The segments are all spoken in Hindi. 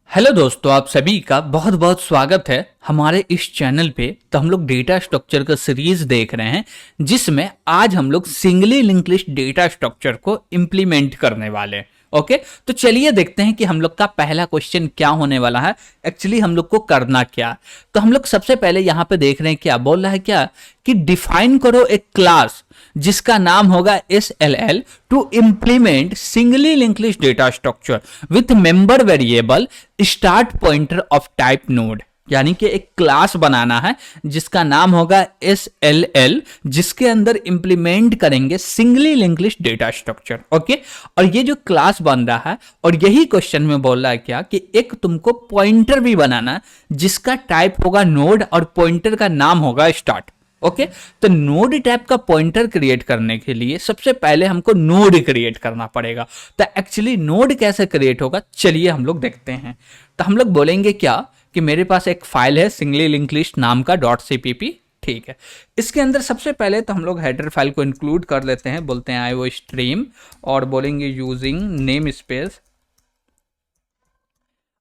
हेलो दोस्तों, आप सभी का बहुत बहुत स्वागत है हमारे इस चैनल पे। तो हम लोग डेटा स्ट्रक्चर का सीरीज देख रहे हैं जिसमें आज हम लोग singly linked list data structure को इम्प्लीमेंट करने वाले हैं। ओके, तो चलिए देखते हैं कि हम लोग का पहला क्वेश्चन क्या होने वाला है। एक्चुअली हम लोग को करना क्या, तो हम लोग सबसे पहले यहाँ पे देख रहे हैं क्या बोल रहा है, क्या कि डिफाइन करो एक क्लास जिसका नाम होगा SLL to implement singly linked list data structure with member variable start pointer of type node. यानी कि एक क्लास बनाना है जिसका नाम होगा SLL, जिसके अंदर इंप्लीमेंट करेंगे singly linked list data structure. Okay, और ये जो क्लास बन रहा है और यही क्वेश्चन में बोल रहा है क्या कि एक तुमको पॉइंटर भी बनाना है जिसका टाइप होगा नोड और पॉइंटर का नाम होगा स्टार्ट। ओके, तो नोड टाइप का पॉइंटर क्रिएट करने के लिए सबसे पहले हमको नोड क्रिएट करना पड़ेगा। तो एक्चुअली नोड कैसे क्रिएट होगा, चलिए हम लोग देखते हैं। तो हम लोग बोलेंगे क्या कि मेरे पास एक फाइल है सिंगली लिंक्ड लिस्ट नाम का .cpp। ठीक है, इसके अंदर सबसे पहले तो हम लोग हेडर फाइल को इंक्लूड कर लेते हैं, बोलते हैं IO स्ट्रीम और बोलेंगे यूजिंग नेम स्पेस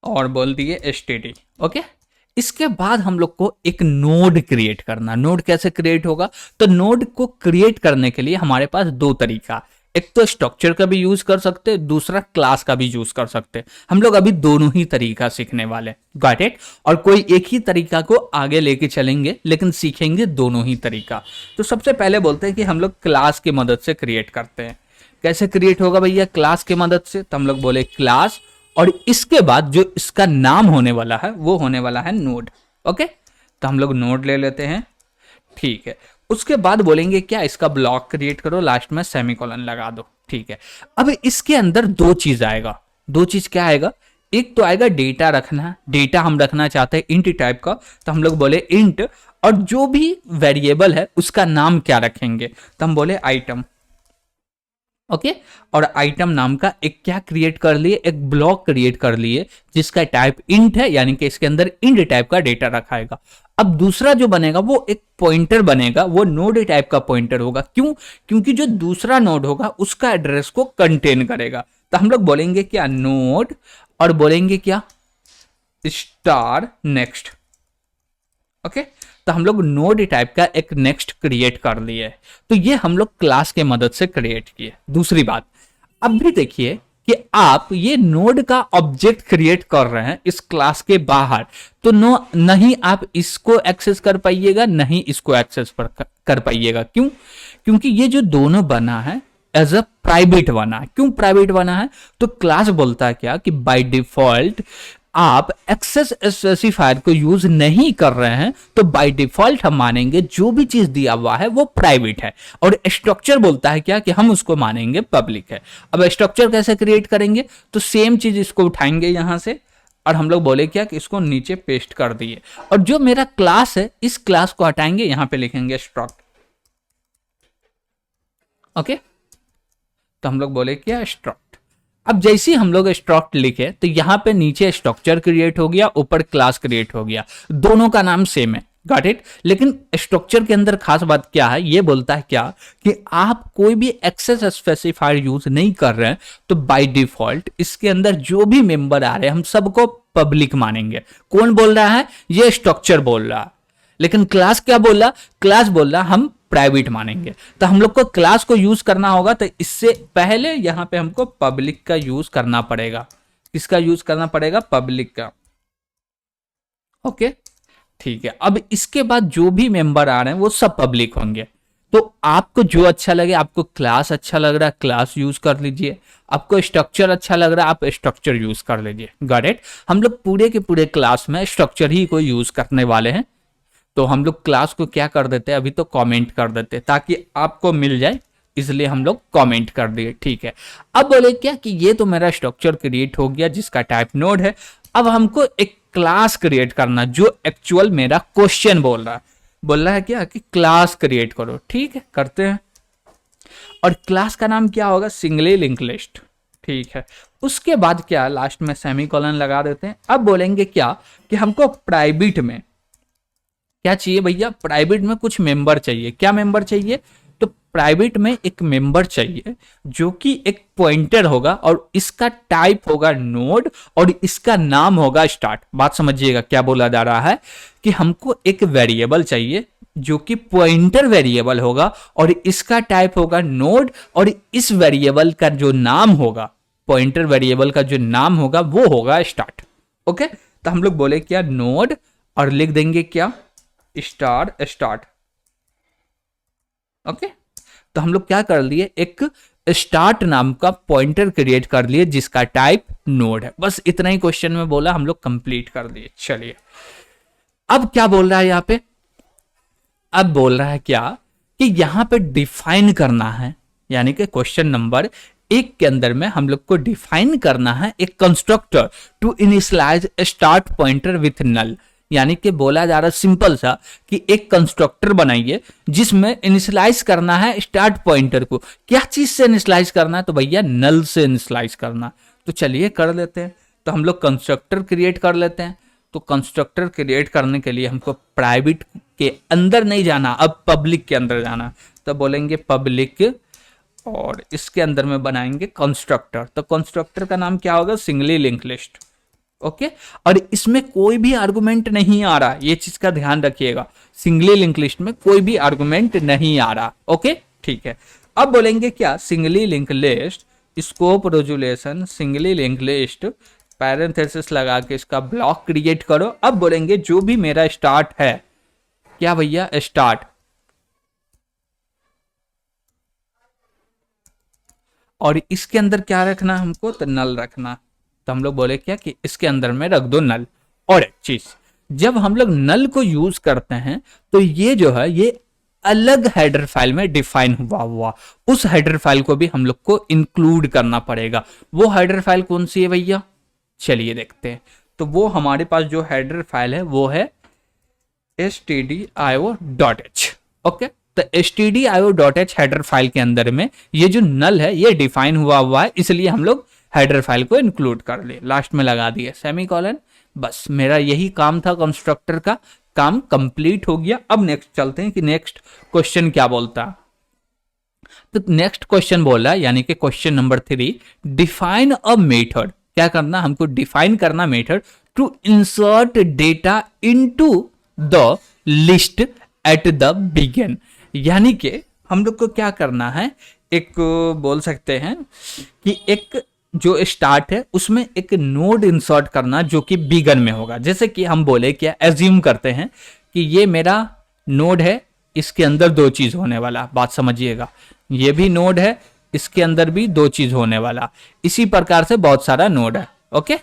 और बोल दिए std। ओके, इसके बाद हम लोग को एक नोड क्रिएट करना। नोड कैसे क्रिएट होगा, तो नोड को क्रिएट करने के लिए हमारे पास दो तरीका, एक तो स्ट्रक्चर का भी यूज कर सकते हैं, दूसरा क्लास का भी यूज कर सकते हैं। हम लोग अभी दोनों ही तरीका सीखने वाले, गॉट इट। और कोई एक ही तरीका को आगे लेके चलेंगे लेकिन सीखेंगे दोनों ही तरीका। तो सबसे पहले बोलते हैं कि हम लोग क्लास की मदद से क्रिएट करते हैं। कैसे क्रिएट होगा भैया क्लास की मदद से, तो हम लोग बोले क्लास और इसके बाद जो इसका नाम होने वाला है वो होने वाला है नोड। ओके, तो हम लोग नोड ले लेते हैं। ठीक है, उसके बाद बोलेंगे क्या इसका ब्लॉक क्रिएट करो, लास्ट में सेमीकोलन लगा दो। ठीक है, अब इसके अंदर दो चीज आएगा। दो चीज क्या आएगा, एक तो आएगा डेटा रखना। डेटा हम रखना चाहते हैं इंट टाइप का, तो हम लोग बोले इंट, और जो भी वेरिएबल है उसका नाम क्या रखेंगे, तो हम बोले आइटम। ओके, और आइटम नाम का एक क्या क्रिएट कर लिए, एक ब्लॉक क्रिएट कर लिए जिसका टाइप इंट है, यानी कि इसके अंदर इंट टाइप का डेटा रखाएगा। अब दूसरा जो बनेगा वो एक पॉइंटर बनेगा, वो नोड टाइप का पॉइंटर होगा। क्यों, क्योंकि जो दूसरा नोड होगा उसका एड्रेस को कंटेन करेगा। तो हम लोग बोलेंगे क्या नोड और बोलेंगे क्या स्टार नेक्स्ट। ओके, तो हम लोग नोड टाइप का एक नेक्स्ट क्रिएट कर लिए। तो ये हम लोग क्लास के मदद से क्रिएट किए। दूसरी बात, अब भी देखिए कि आप ये नोड का ऑब्जेक्ट क्रिएट कर रहे हैं इस क्लास के बाहर, तो नहीं आप इसको एक्सेस कर पाइएगा, नहीं इसको एक्सेस कर पाइएगा। क्यों, क्योंकि ये जो दोनों बना है एज अ प्राइवेट बना है। क्यों प्राइवेट बना है, तो क्लास बोलता है क्या कि बाय डिफॉल्ट आप एक्सेस स्पेसिफायर को यूज नहीं कर रहे हैं, तो बाय डिफॉल्ट हम मानेंगे जो भी चीज दिया हुआ है वो प्राइवेट है। और स्ट्रक्चर बोलता है क्या कि हम उसको मानेंगे पब्लिक है। अब स्ट्रक्चर कैसे क्रिएट करेंगे, तो सेम चीज इसको उठाएंगे यहां से और हम लोग बोले क्या कि इसको नीचे पेस्ट कर दिए, और जो मेरा क्लास है इस क्लास को हटाएंगे, यहां पे लिखेंगे स्ट्रक्ट। ओके, तो हम लोग बोले क्या स्ट्रक्ट। अब जैसे हम लोग स्ट्रक्ट लिखे तो यहां पे नीचे स्ट्रक्चर क्रिएट हो गया, ऊपर क्लास क्रिएट हो गया, दोनों का नाम सेम है, गॉट इट। लेकिन स्ट्रक्चर के अंदर खास बात क्या है, ये बोलता है क्या कि आप कोई भी एक्सेस स्पेसिफायर यूज नहीं कर रहे हैं, तो बाय डिफॉल्ट इसके अंदर जो भी मेंबर आ रहे हैं हम सबको पब्लिक मानेंगे। कौन बोल रहा है, ये स्ट्रक्चर बोल रहा है। लेकिन क्लास क्या बोल रहा, क्लास बोल रहा हम प्राइवेट मानेंगे। तो हम लोग को क्लास को यूज करना होगा, तो इससे पहले यहां पे हमको पब्लिक का यूज करना पड़ेगा। किसका यूज करना पड़ेगा, पब्लिक का। ओके, ठीक है। अब इसके बाद जो भी मेंबर आ रहे हैं वो सब पब्लिक होंगे। तो आपको जो अच्छा लगे, आपको क्लास अच्छा लग रहा है क्लास यूज कर लीजिए, आपको स्ट्रक्चर अच्छा लग रहा है आप स्ट्रक्चर यूज कर लीजिए, गॉट इट। हम लोग पूरे के पूरे क्लास में स्ट्रक्चर ही को यूज करने वाले हैं। तो हम लोग क्लास को क्या कर देते हैं, अभी तो कमेंट कर देते हैं ताकि आपको मिल जाए, इसलिए हम लोग कमेंट कर दिए। ठीक है, अब बोले क्या कि ये तो मेरा स्ट्रक्चर क्रिएट हो गया जिसका टाइप नोड है। अब हमको एक क्लास क्रिएट करना जो एक्चुअल मेरा क्वेश्चन बोल रहा है क्या कि क्लास क्रिएट करो। ठीक है, करते हैं। और क्लास का नाम क्या होगा, सिंगली लिंक्ड लिस्ट। ठीक है, उसके बाद क्या लास्ट में सेमीकोलन लगा देते हैं। अब बोलेंगे क्या कि हमको प्राइवेट में क्या चाहिए भैया, प्राइवेट में कुछ मेंबर चाहिए। क्या मेंबर चाहिए, तो प्राइवेट में एक मेंबर चाहिए जो कि एक पॉइंटर होगा और इसका टाइप होगा नोड और इसका नाम होगा स्टार्ट। बात समझिएगा क्या बोला जा रहा है कि हमको एक वेरिएबल चाहिए जो कि पॉइंटर वेरिएबल होगा और इसका टाइप होगा नोड और इस वेरिएबल का जो नाम होगा, पॉइंटर वेरिएबल का जो नाम होगा वो होगा स्टार्ट। ओके, तो हम लोग बोले क्या नोड और लिख देंगे क्या स्टार्ट। ओके, तो हम लोग क्या कर लिए, एक स्टार्ट नाम का पॉइंटर क्रिएट कर लिए जिसका टाइप नोड है। बस इतना ही क्वेश्चन में बोला, हम लोग कंप्लीट कर दिए। चलिए अब क्या बोल रहा है यहाँ पे, अब बोल रहा है क्या कि यहां पे डिफाइन करना है, यानी कि क्वेश्चन नंबर 1 के अंदर में हम लोग को डिफाइन करना है एक constructor to initialize start pointer with null. यानी कि बोला जा रहा है सिंपल सा कि एक कंस्ट्रक्टर बनाइए जिसमें इनिशियलाइज करना है स्टार्ट पॉइंटर को। क्या चीज से इनिशियलाइज करना है, तो भैया नल से इनिशियलाइज करना। तो चलिए कर लेते हैं। तो हम लोग कंस्ट्रक्टर क्रिएट कर लेते हैं। तो कंस्ट्रक्टर क्रिएट करने के लिए हमको प्राइवेट के अंदर नहीं जाना, अब पब्लिक के अंदर जाना। तो बोलेंगे पब्लिक और इसके अंदर में बनाएंगे कंस्ट्रक्टर। तो कंस्ट्रक्टर का नाम क्या होगा, सिंगली लिंक लिस्ट। ओके, और इसमें कोई भी आर्गुमेंट नहीं आ रहा, ये चीज का ध्यान रखिएगा। सिंगली लिंक लिस्ट में कोई भी आर्गुमेंट नहीं आ रहा। ओके ठीक है, अब बोलेंगे क्या, singly link list scope resolution singly link list parenthesis लगा के इसका ब्लॉक क्रिएट करो। अब बोलेंगे जो भी मेरा स्टार्ट है, क्या भैया स्टार्ट, और इसके अंदर क्या रखना हमको, तो नल रखना। तो हम लोग बोले क्या कि इसके अंदर में रख दो नल। और एक चीज, जब हम लोग नल को यूज करते हैं तो ये जो है ये अलग हेडर फाइल में डिफाइन हुआ उस हेडर फाइल को भी हम लोग को इंक्लूड करना पड़ेगा। वो हेडर फाइल कौन सी है भैया, चलिए देखते हैं। तो वो हमारे पास जो हेडर फाइल है वो है stdio.h। ओके, तो stdio.h हेडर फाइल के अंदर में ये जो नल है ये डिफाइन हुआ है, इसलिए हम लोग हेडर फाइल को इंक्लूड कर ले, लास्ट में लगा दिए सेमीकोलन। बस मेरा यही काम था, कंस्ट्रक्टर का काम कंप्लीट हो गया। अब नेक्स्ट चलते हैं कि नेक्स्ट क्वेश्चन क्या बोलता है। तो नेक्स्ट क्वेश्चन बोल रहा है, यानी कि question number 3, define a method. क्या करना हमको, डिफाइन करना method to insert data into the list at the begin. यानी कि हम लोग को क्या करना है, एक बोल सकते हैं कि एक जो स्टार्ट है उसमें एक नोड इंसर्ट करना जो कि बिगन में होगा। जैसे कि हम बोले क्या, एज्यूम करते हैं कि ये मेरा नोड है, इसके अंदर 2 चीज होने वाला। बात समझिएगा, ये भी नोड है, इसके अंदर भी 2 चीज होने वाला। इसी प्रकार से बहुत सारा नोड है। ओके,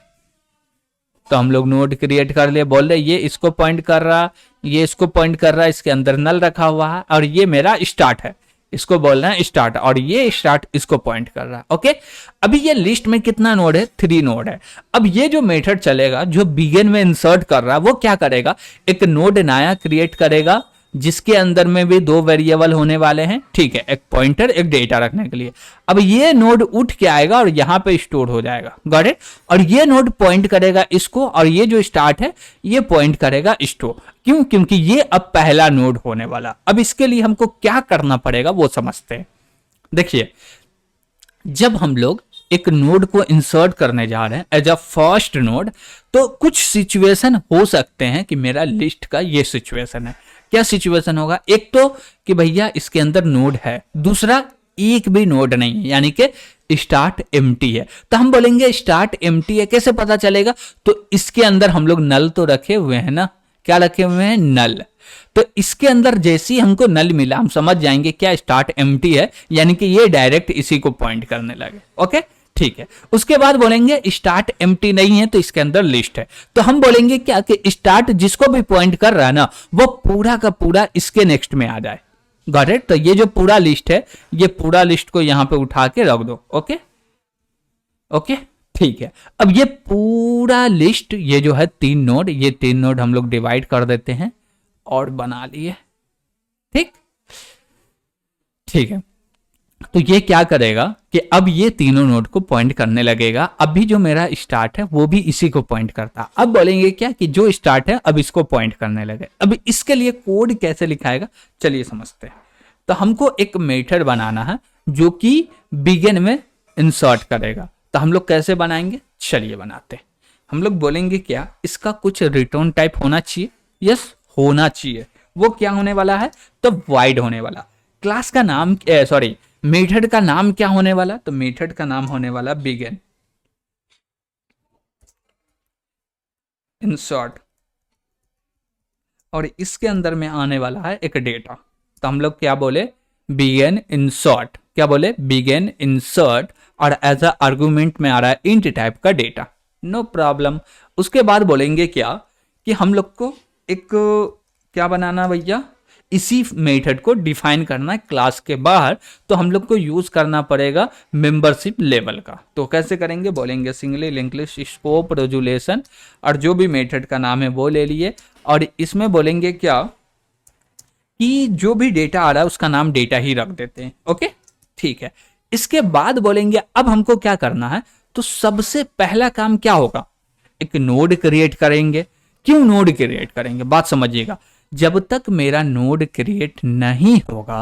तो हम लोग नोड क्रिएट कर लिए, बोल रहे ये इसको पॉइंट कर रहा, ये इसको पॉइंट कर रहा, इसके अंदर नल रखा हुआ है, और ये मेरा स्टार्ट है, इसको बोलना है स्टार्ट, और ये स्टार्ट इसको पॉइंट कर रहा है। ओके, अभी ये लिस्ट में कितना नोड है, 3 नोड है। अब ये जो मेथड चलेगा जो बिगिन में इंसर्ट कर रहा है वो क्या करेगा, एक नोड नया क्रिएट करेगा जिसके अंदर में भी 2 वेरिएबल होने वाले हैं। ठीक है, एक पॉइंटर एक डेटा रखने के लिए। अब ये नोड उठ के आएगा और यहां पे स्टोर हो जाएगा, गॉट इट। और ये नोड पॉइंट करेगा इसको, और ये जो स्टार्ट है ये पॉइंट करेगा स्टोर। क्यों, क्योंकि ये अब पहला नोड होने वाला। अब इसके लिए हमको क्या करना पड़ेगा वो समझते हैं। देखिए, जब हम लोग एक नोड को इंसर्ट करने जा रहे हैं एज अ फर्स्ट नोड, तो कुछ सिचुएशन हो सकते हैं कि मेरा लिस्ट का ये सिचुएशन है। क्या सिचुएशन होगा, एक तो कि भैया इसके अंदर नोड है, दूसरा एक भी नोड नहीं है, यानी कि स्टार्ट एम्प्टी है। तो हम बोलेंगे स्टार्ट एम्प्टी है, कैसे पता चलेगा, तो इसके अंदर हम लोग नल तो रखे हुए हैं ना, क्या रखे हुए हैं, नल। तो इसके अंदर जैसे ही हमको नल मिला हम समझ जाएंगे क्या स्टार्ट एम्प्टी है, यानी कि ये डायरेक्ट इसी को पॉइंट करने लगे। ओके ठीक है, उसके बाद बोलेंगे स्टार्ट एम्प्टी नहीं है तो इसके अंदर लिस्ट है। तो हम बोलेंगे क्या कि स्टार्ट जिसको भी पॉइंट कर रहा है ना वो पूरा का पूरा इसके नेक्स्ट में आ जाए, गॉट इट। तो ये जो पूरा लिस्ट है ये पूरा लिस्ट को यहां पे उठा के रख दो। ओके ओके ठीक है, अब ये पूरा लिस्ट, ये जो है 3 नोड, ये 3 नोड हम लोग डिवाइड कर देते हैं और बना लिए। ठीक ठीक है, तो ये क्या करेगा कि अब ये तीनों नोड को पॉइंट करने लगेगा। अभी जो मेरा स्टार्ट है वो भी इसी को पॉइंट करता। अब बोलेंगे क्या कि जो स्टार्ट है अब इसको पॉइंट करने लगे। अब इसके लिए कोड कैसे लिखाएगा, चलिए समझते हैं। तो हमको एक मेथड बनाना है जो कि बिगिन में इंसर्ट करेगा। तो हम लोग कैसे बनाएंगे, चलिए बनाते हैं। हम लोग बोलेंगे क्या, इसका कुछ रिटर्न टाइप होना चाहिए, यस होना चाहिए। वो क्या होने वाला है, तो वाइड होने वाला। क्लास का नाम सॉरी मेथड का नाम क्या होने वाला, तो मेथड का नाम होने वाला बिगिन इंसर्ट, और इसके अंदर में आने वाला है एक डेटा। तो हम लोग क्या बोले, बिगिन इंसर्ट, क्या बोले बिगिन इंसर्ट, और एज अ आर्गुमेंट में आ रहा है इंट टाइप का डेटा, नो प्रॉब्लम। उसके बाद बोलेंगे क्या कि हम लोग को एक क्या बनाना भैया, इसी मेथड को डिफाइन करना है क्लास के बाहर। तो हम लोग को यूज करना पड़ेगा मेंबरशिप लेवल का। तो कैसे करेंगे, बोलेंगे singly link list scope resolution, और जो भी मेथड का नाम है वो ले लिए, और इसमें बोलेंगे क्या कि जो भी डेटा आ रहा है उसका नाम डेटा ही रख देते हैं। ओके ठीक है। इसके बाद बोलेंगे अब हमको क्या करना है, तो सबसे पहला काम क्या होगा, एक नोड क्रिएट करेंगे। क्यों नोड क्रिएट करेंगे, बात समझिएगा। जब तक मेरा नोड क्रिएट नहीं होगा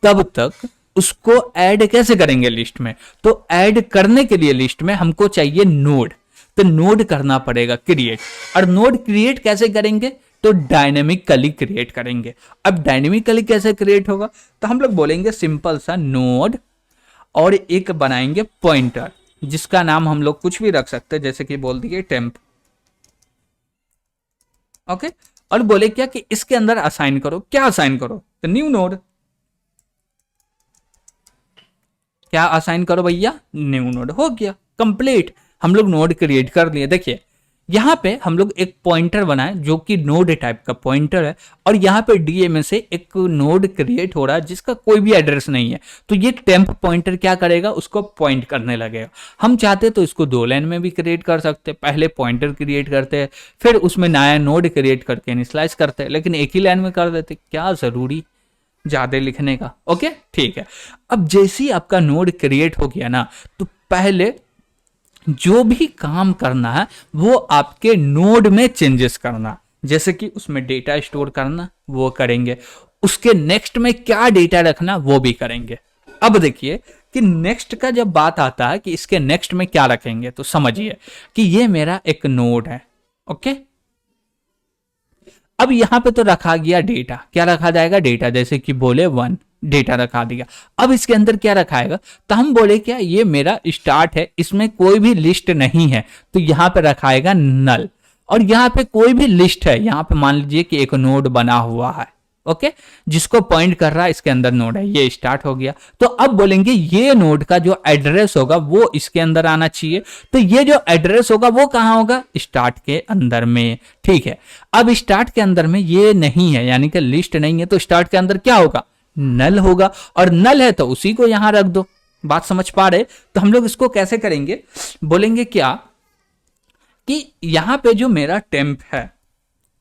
तब तक उसको ऐड कैसे करेंगे लिस्ट में, तो ऐड करने के लिए लिस्ट में हमको चाहिए नोड। तो नोड करना पड़ेगा क्रिएट, और नोड क्रिएट कैसे करेंगे, तो डायनेमिकली क्रिएट करेंगे। अब डायनेमिकली कैसे क्रिएट होगा, तो हम लोग बोलेंगे सिंपल सा नोड, और एक बनाएंगे पॉइंटर जिसका नाम हम लोग कुछ भी रख सकते हैं, जैसे कि बोल दिए टेम्प। ओके और बोले क्या कि इसके अंदर असाइन करो, क्या असाइन करो, तो न्यू नोड। क्या असाइन करो भैया, न्यू नोड। हो गया कंप्लीट, हम लोग नोड क्रिएट कर लिए। देखिए यहां पे हम लोग एक पॉइंटर बनाए जो कि नोड टाइप का पॉइंटर है, और यहां पे डीए में से एक नोड क्रिएट हो रहा है जिसका कोई भी एड्रेस नहीं है। तो ये टेम्प पॉइंटर क्या करेगा, उसको पॉइंट करने लगेगा। हम चाहते तो इसको 2 लाइन में भी क्रिएट कर सकते, पहले पॉइंटर क्रिएट करते हैं फिर उसमें नया नोड क्रिएट करके इनिशियलाइज करते हैं, लेकिन एक ही लाइन में कर देते, क्या जरूरी ज्यादा लिखने का। ओके ठीक है। अब जैसे ही आपका नोड क्रिएट हो गया ना, तो पहले जो भी काम करना है वो आपके नोड में चेंजेस करना, जैसे कि उसमें डेटा स्टोर करना वो करेंगे, उसके नेक्स्ट में क्या डेटा रखना वो भी करेंगे। अब देखिए कि नेक्स्ट का जब बात आता है कि इसके नेक्स्ट में क्या रखेंगे, तो समझिए कि ये मेरा एक नोड है। ओके अब यहां पे तो रखा गया डेटा, क्या रखा जाएगा, डेटा, जैसे कि बोले 1 डेटा रखा दिया। अब इसके अंदर क्या रखाएगा, तो हम बोले क्या ये मेरा स्टार्ट है, इसमें कोई भी लिस्ट नहीं है, तो यहां पे रखाएगा नल। और यहां पे कोई भी लिस्ट है, यहां पे मान लीजिए कि एक नोड बना हुआ है, ओके जिसको पॉइंट कर रहा है इसके अंदर नोड है, ये स्टार्ट हो गया। तो अब बोलेंगे ये नोड का जो एड्रेस होगा वो इसके अंदर आना चाहिए। तो ये जो एड्रेस होगा वो कहां होगा, स्टार्ट के अंदर में। ठीक है, अब स्टार्ट के अंदर में ये नहीं है, यानी कि लिस्ट नहीं है, तो स्टार्ट के अंदर क्या होगा, नल होगा, और नल है तो उसी को यहां रख दो। बात समझ पा रहे, तो हम लोग इसको कैसे करेंगे, बोलेंगे क्या कि यहां पे जो मेरा टेम्प है,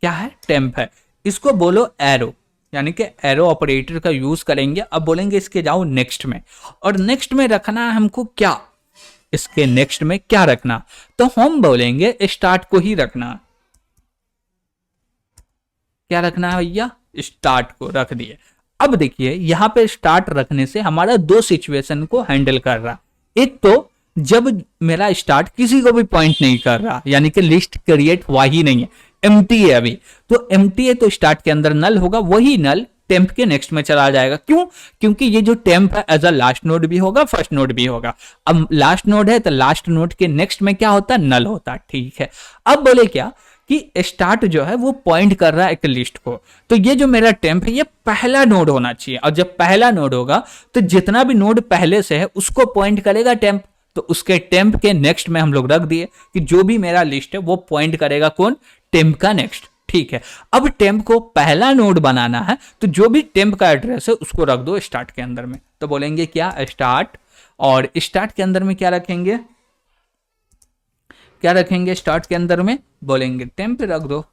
क्या है, टेम्प है, इसको बोलो एरो, यानी कि एरो ऑपरेटर का यूज करेंगे। अब बोलेंगे इसके जाओ नेक्स्ट में, और नेक्स्ट में रखना है हमको क्या, इसके नेक्स्ट में क्या रखना, तो हम बोलेंगे स्टार्ट को ही रखना। क्या रखना है भैया, स्टार्ट को रख दिए। अब देखिए यहां पे स्टार्ट रखने से हमारा 2 सिचुएशन को हैंडल कर रहा। एक तो जब मेरा स्टार्ट किसी को भी पॉइंट नहीं कर रहा, यानी कि लिस्ट क्रिएट हुआ ही नहीं है, एम्प्टी है अभी, तो एम्प्टी है तो स्टार्ट के अंदर नल होगा, वही नल टेम्प के नेक्स्ट में चला जाएगा। क्यों, क्योंकि ये जो टेम्प है एज अ लास्ट नोड भी होगा, फर्स्ट नोड भी होगा। अब लास्ट नोड है तो लास्ट नोड के नेक्स्ट में क्या होता है, नल होता है। ठीक है, अब बोले क्या कि स्टार्ट जो है वो पॉइंट कर रहा है एक लिस्ट को, तो ये जो मेरा टेम्प है ये पहला नोड होना चाहिए, और जब पहला नोड होगा तो जितना भी नोड पहले से है उसको पॉइंट करेगा टेम्प। तो उसके टेम्प के नेक्स्ट में हम लोग रख दिए कि जो भी मेरा लिस्ट है वो पॉइंट करेगा कौन, टेम्प का नेक्स्ट। ठीक है, अब टेम्प को पहला नोड बनाना है, तो जो भी टेम्प का एड्रेस है उसको रख दो स्टार्ट के अंदर में। तो बोलेंगे क्या, स्टार्ट, और स्टार्ट के अंदर में क्या रखेंगे, क्या रखेंगे स्टार्ट के अंदर में, बोलेंगे टेम्प रख दो।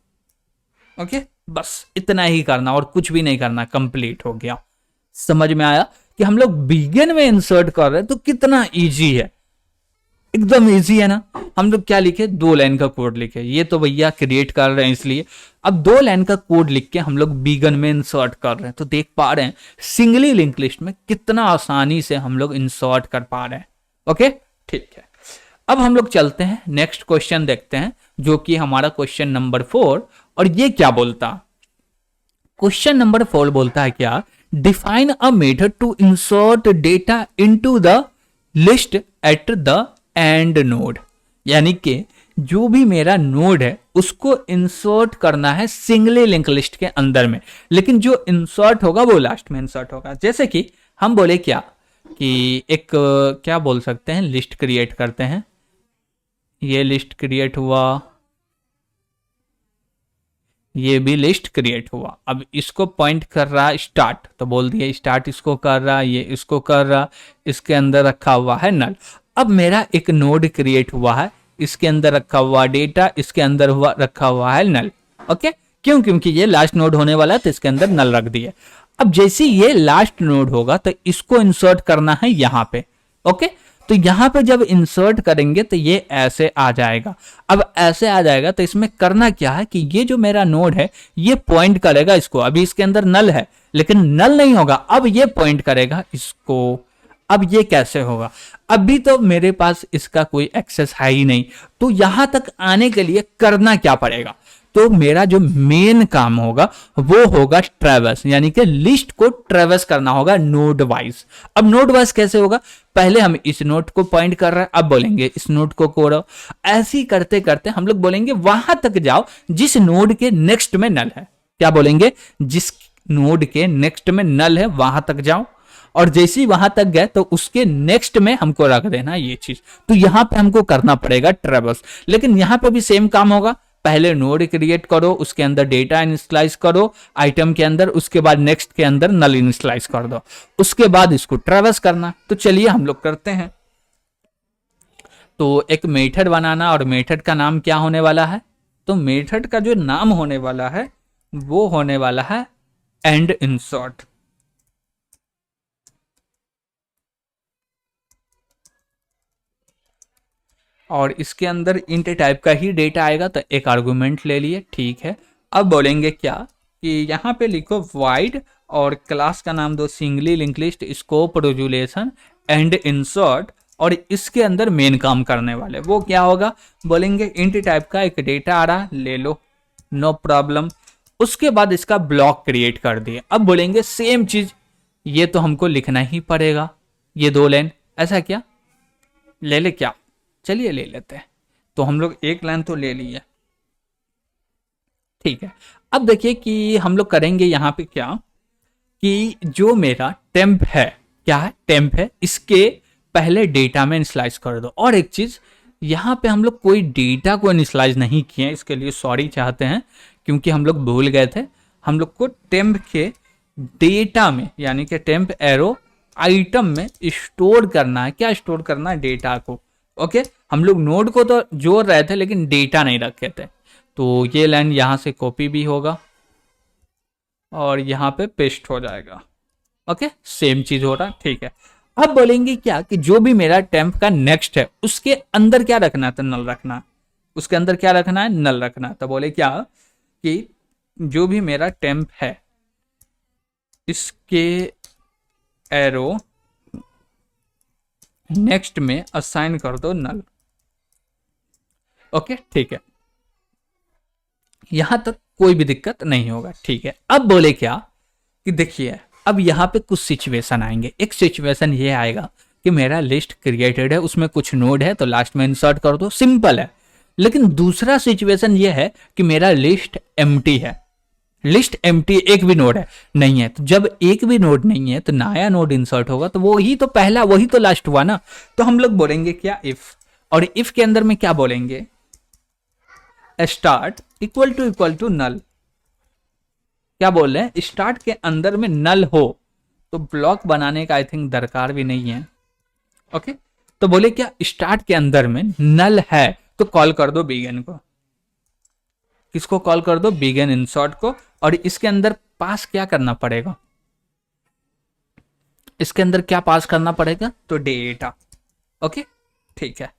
ओके बस इतना ही करना और कुछ भी नहीं करना, कंप्लीट हो गया। समझ में आया कि हम लोग बिगिन में इंसर्ट कर रहे हैं तो कितना इजी है। एकदम इजी है ना। हम लोग क्या लिखे, 2 लाइन का कोड लिखे, ये तो भैया क्रिएट कर रहे हैं इसलिए। अब 2 लाइन का कोड लिख के हम लोग बिगन में इंसर्ट कर रहे हैं, तो देख पा रहे हैं सिंगली लिंक लिस्ट में कितना आसानी से हम लोग इंसर्ट कर पा रहे हैं। ओके ठीक है, अब हम लोग चलते हैं नेक्स्ट क्वेश्चन देखते हैं, जो कि हमारा क्वेश्चन नंबर 4। और ये क्या बोलता, क्वेश्चन नंबर 4 बोलता है क्या, define a method to insert data into the list at the end node. यानी कि जो भी मेरा नोड है उसको इंसर्ट करना है सिंगली लिंक लिस्ट के अंदर में, लेकिन जो इंसर्ट होगा वो लास्ट में इंसर्ट होगा। जैसे कि हम बोले क्या कि एक क्या बोल सकते हैं, लिस्ट क्रिएट करते हैं, ये लिस्ट क्रिएट हुआ, ये भी लिस्ट क्रिएट हुआ। अब इसको पॉइंट कर रहा स्टार्ट, तो बोल दिया स्टार्ट इसको कर रहा, ये इसको कर रहा, इसके अंदर रखा हुआ है नल। अब मेरा एक नोड क्रिएट हुआ है, इसके अंदर रखा हुआ डेटा, इसके अंदर रखा हुआ है नल। ओके क्यों, क्योंकि ये लास्ट नोड होने वाला है तो इसके अंदर नल रख दिए। अब जैसे ये लास्ट नोड होगा तो इसको इंसर्ट करना है यहाँ पे। ओके तो यहां पे जब इंसर्ट करेंगे तो ये ऐसे आ जाएगा। अब ऐसे आ जाएगा तो इसमें करना क्या है कि ये जो मेरा नोड है ये पॉइंट करेगा इसको, अभी इसके अंदर नल है लेकिन नल नहीं होगा, अब ये पॉइंट करेगा इसको। अब ये कैसे होगा, अभी तो मेरे पास इसका कोई एक्सेस है ही नहीं, तो यहां तक आने के लिए करना क्या पड़ेगा, तो मेरा जो मेन काम होगा वो होगा ट्रैवर्स, यानी कि लिस्ट को ट्रैवर्स करना होगा नोड वाइज। अब नोड वाइज कैसे होगा, पहले हम इस नोड को पॉइंट कर रहे हैं, अब बोलेंगे इस नोड को करो, ऐसे ही करते करते हम लोग बोलेंगे वहां तक जाओ जिस नोड के नेक्स्ट में नल है। क्या बोलेंगे, जिस नोड के नेक्स्ट में नल है वहां तक जाओ, और जैसे ही वहां तक गए तो उसके नेक्स्ट में हमको रख देना ये चीज। तो यहां पे हमको करना पड़ेगा ट्रैवर्स, लेकिन यहां पे भी सेम काम होगा, पहले नोड क्रिएट करो, उसके अंदर डेटा इनिशियलाइज करो आइटम के अंदर, उसके बाद नेक्स्ट के अंदर नल इनिशियलाइज कर दो, उसके बाद इसको ट्रैवर्स करना। तो चलिए हम लोग करते हैं। तो एक मेथड बनाना, और मेथड का नाम क्या होने वाला है, तो मेथड का जो नाम होने वाला है वो होने वाला है एंड इंसर्ट। और इसके अंदर इंट टाइप का ही डेटा आएगा, तो एक आर्गुमेंट ले लिए, ठीक है। अब बोलेंगे क्या कि यहाँ पे लिखो वाइड, और क्लास का नाम दो singly link list scope resolution and insert, और इसके अंदर मेन काम करने वाले वो क्या होगा, बोलेंगे इंट टाइप का एक डेटा आ रहा ले लो, नो प्रॉब्लम। उसके बाद इसका ब्लॉक क्रिएट कर दिए। अब बोलेंगे सेम चीज, ये तो हमको लिखना ही पड़ेगा, ये 2 लाइन, ऐसा क्या ले ले क्या, चलिए ले लेते हैं। तो हम लोग 1 लाइन तो ले लिए, ठीक है। अब देखिए कि हम लोग करेंगे यहाँ पे क्या कि जो मेरा टेम्प है, क्या है टेम्प है, इसके पहले डेटा में इनिशियलाइज कर दो। और एक चीज यहाँ पे हम लोग कोई डेटा को इनिशियलाइज नहीं किए, इसके लिए सॉरी चाहते हैं क्योंकि हम लोग भूल गए थे। हम लोग को टेम्प के डेटा में, यानी कि टेम्प एरो आइटम में स्टोर करना है। क्या स्टोर करना है, डेटा को। ओके हम लोग नोड को तो जोड़ रहे थे लेकिन डेटा नहीं रखे थे, तो ये लाइन यहां से कॉपी भी होगा और यहाँ पे पेस्ट हो जाएगा। ओके सेम चीज हो रहा, ठीक है। अब बोलेंगे क्या कि जो भी मेरा टेम्प का नेक्स्ट है उसके अंदर क्या रखना है, तो नल रखना है। उसके अंदर क्या रखना है, नल रखना है। तो बोले क्या कि जो भी मेरा टेम्प है इसके एरो नेक्स्ट में असाइन कर दो नल। ओके ठीक है, यहां तक कोई भी दिक्कत नहीं होगा, ठीक है। अब बोले क्या कि देखिए अब यहां पे कुछ सिचुएशन आएंगे। एक सिचुएशन ये आएगा कि मेरा लिस्ट क्रिएटेड है, उसमें कुछ नोड है तो लास्ट में इंसर्ट कर दो, सिंपल है। लेकिन दूसरा सिचुएशन ये है कि मेरा लिस्ट एम्प्टी है, लिस्ट एम्प्टी, एक भी नोड है नहीं है। तो जब एक भी नोड नहीं है तो नया नोड इंसर्ट होगा, तो वो ही तो पहला, वही तो लास्ट हुआ ना। तो हम लोग बोलेंगे क्या, इफ, और इफ के अंदर में क्या बोलेंगे, स्टार्ट इक्वल टू नल। क्या बोल रहे हैं, स्टार्ट के अंदर में नल हो, तो ब्लॉक बनाने का आई थिंक दरकार भी नहीं है। ओके तो बोले क्या स्टार्ट के अंदर में नल है तो कॉल कर दो बिगिन को। किसको कॉल कर दो, बिगिन इंसर्ट को। और इसके अंदर पास क्या करना पड़ेगा, इसके अंदर क्या पास करना पड़ेगा, तो डेटा। ओके ठीक है,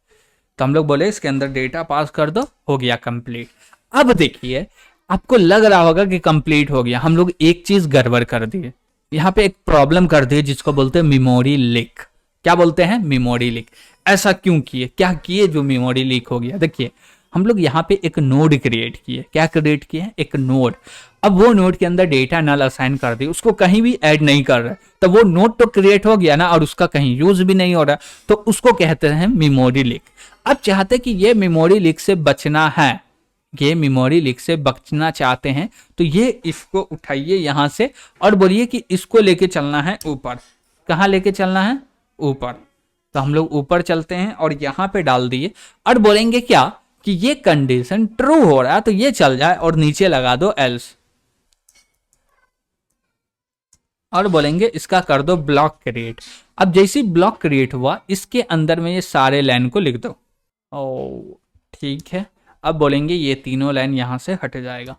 तो हम लोग बोले इसके अंदर डेटा पास कर दो, हो गया कंप्लीट। अब देखिए आपको लग रहा होगा कि कंप्लीट हो गया, हम लोग एक चीज गड़बड़ कर दिए, यहाँ पे एक प्रॉब्लम कर दी जिसको बोलते हैं मेमोरी लीक। क्या बोलते हैं? Memory leak. ऐसा क्यों किए, क्या किए जो मेमोरी लीक हो गया? देखिए हम लोग यहाँ पे एक नोड क्रिएट किए। क्या क्रिएट किए? एक नोड। अब वो नोड के अंदर डेटा नल असाइन कर दी, उसको कहीं भी ऐड नहीं कर रहे, तो वो नोड तो क्रिएट हो गया ना, और उसका कहीं यूज भी नहीं हो रहा, तो उसको कहते हैं मेमोरी लीक। अब चाहते कि ये मेमोरी लीक से बचना है, ये मेमोरी लीक से बचना चाहते हैं, तो ये इसको उठाइए यहां से और बोलिए कि इसको लेके चलना है ऊपर। कहाँ लेके चलना है? ऊपर। तो हम लोग ऊपर चलते हैं और यहां पे डाल दिए और बोलेंगे क्या कि ये कंडीशन ट्रू हो रहा है तो ये चल जाए, और नीचे लगा दो एल्स, और बोलेंगे इसका कर दो ब्लॉक क्रिएट। अब जैसे ब्लॉक क्रिएट हुआ, इसके अंदर में ये सारे लाइन को लिख दो। ओ ठीक है। अब बोलेंगे ये तीनों लाइन यहां से हट जाएगा।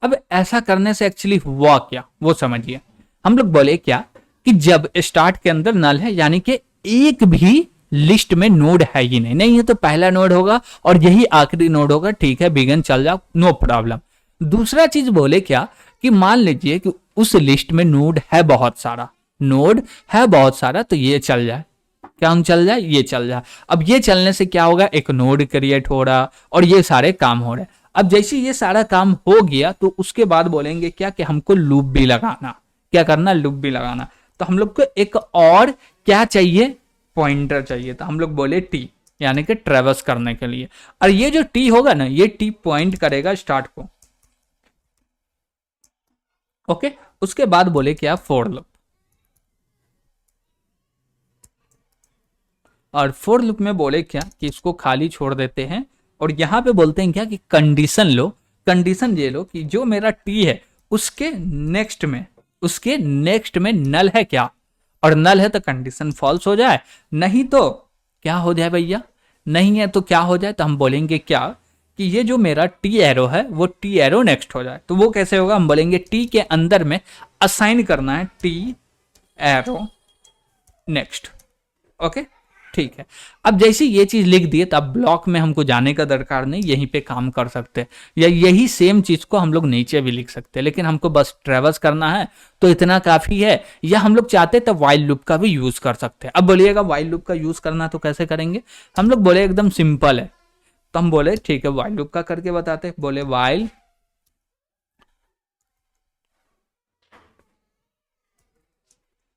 अब ऐसा करने से एक्चुअली हुआ क्या वो समझिए। हम लोग बोले क्या कि जब स्टार्ट के अंदर नल है, यानी कि एक भी लिस्ट में नोड है ही नहीं, नहीं है तो पहला नोड होगा और यही आखिरी नोड होगा, ठीक है बिगिन चल जाओ, नो प्रॉब्लम। दूसरा चीज बोले क्या कि मान लीजिए कि उस लिस्ट में नोड है बहुत सारा, नोड है बहुत सारा, तो ये चल जाए। क्या हम चल जाए? ये चल जाए। अब ये चलने से क्या होगा? एक नोड क्रिएट हो रहा और ये सारे काम हो रहे। अब जैसे ये सारा काम हो गया तो उसके बाद बोलेंगे क्या कि हमको लूप भी लगाना। क्या करना? लूप भी लगाना। तो हम लोग को एक और क्या चाहिए? पॉइंटर चाहिए। तो हम लोग बोले टी, यानी कि ट्रेवर्स करने के लिए। और ये जो टी होगा ना, ये टी पॉइंट करेगा स्टार्ट को। ओके। उसके बाद बोले क्या? For loop. और फॉर लूप में बोले क्या कि इसको खाली छोड़ देते हैं और यहां पे बोलते हैं क्या कि कंडीशन लो। कंडीशन ये लो कि जो मेरा टी है उसके नेक्स्ट में नल है क्या, और नल है तो कंडीशन फॉल्स हो जाए, नहीं तो क्या हो जाए भैया? नहीं है तो क्या हो जाए? तो हम बोलेंगे क्या कि ये जो मेरा टी एरो है वो टी एरो नेक्स्ट हो जाए। तो वो कैसे होगा? हम बोलेंगे टी के अंदर में असाइन करना है टी एरो नेक्स्ट। ओके ठीक है। अब जैसे ये चीज लिख दिए तो अब ब्लॉक में हमको जाने का दरकार नहीं, यहीं पे काम कर सकते हैं, या यही सेम चीज को हम लोग नीचे भी लिख सकते हैं, लेकिन हमको बस ट्रेवर्स करना है तो इतना काफी है। या हम लोग चाहते तो वाइल लूप का भी यूज कर सकते हैं। अब बोलिएगा वाइल लूप का यूज करना तो कैसे करेंगे? हम लोग बोले एकदम सिंपल है, तो हम बोले ठीक है वाइल लूप का करके बताते। बोले वाइल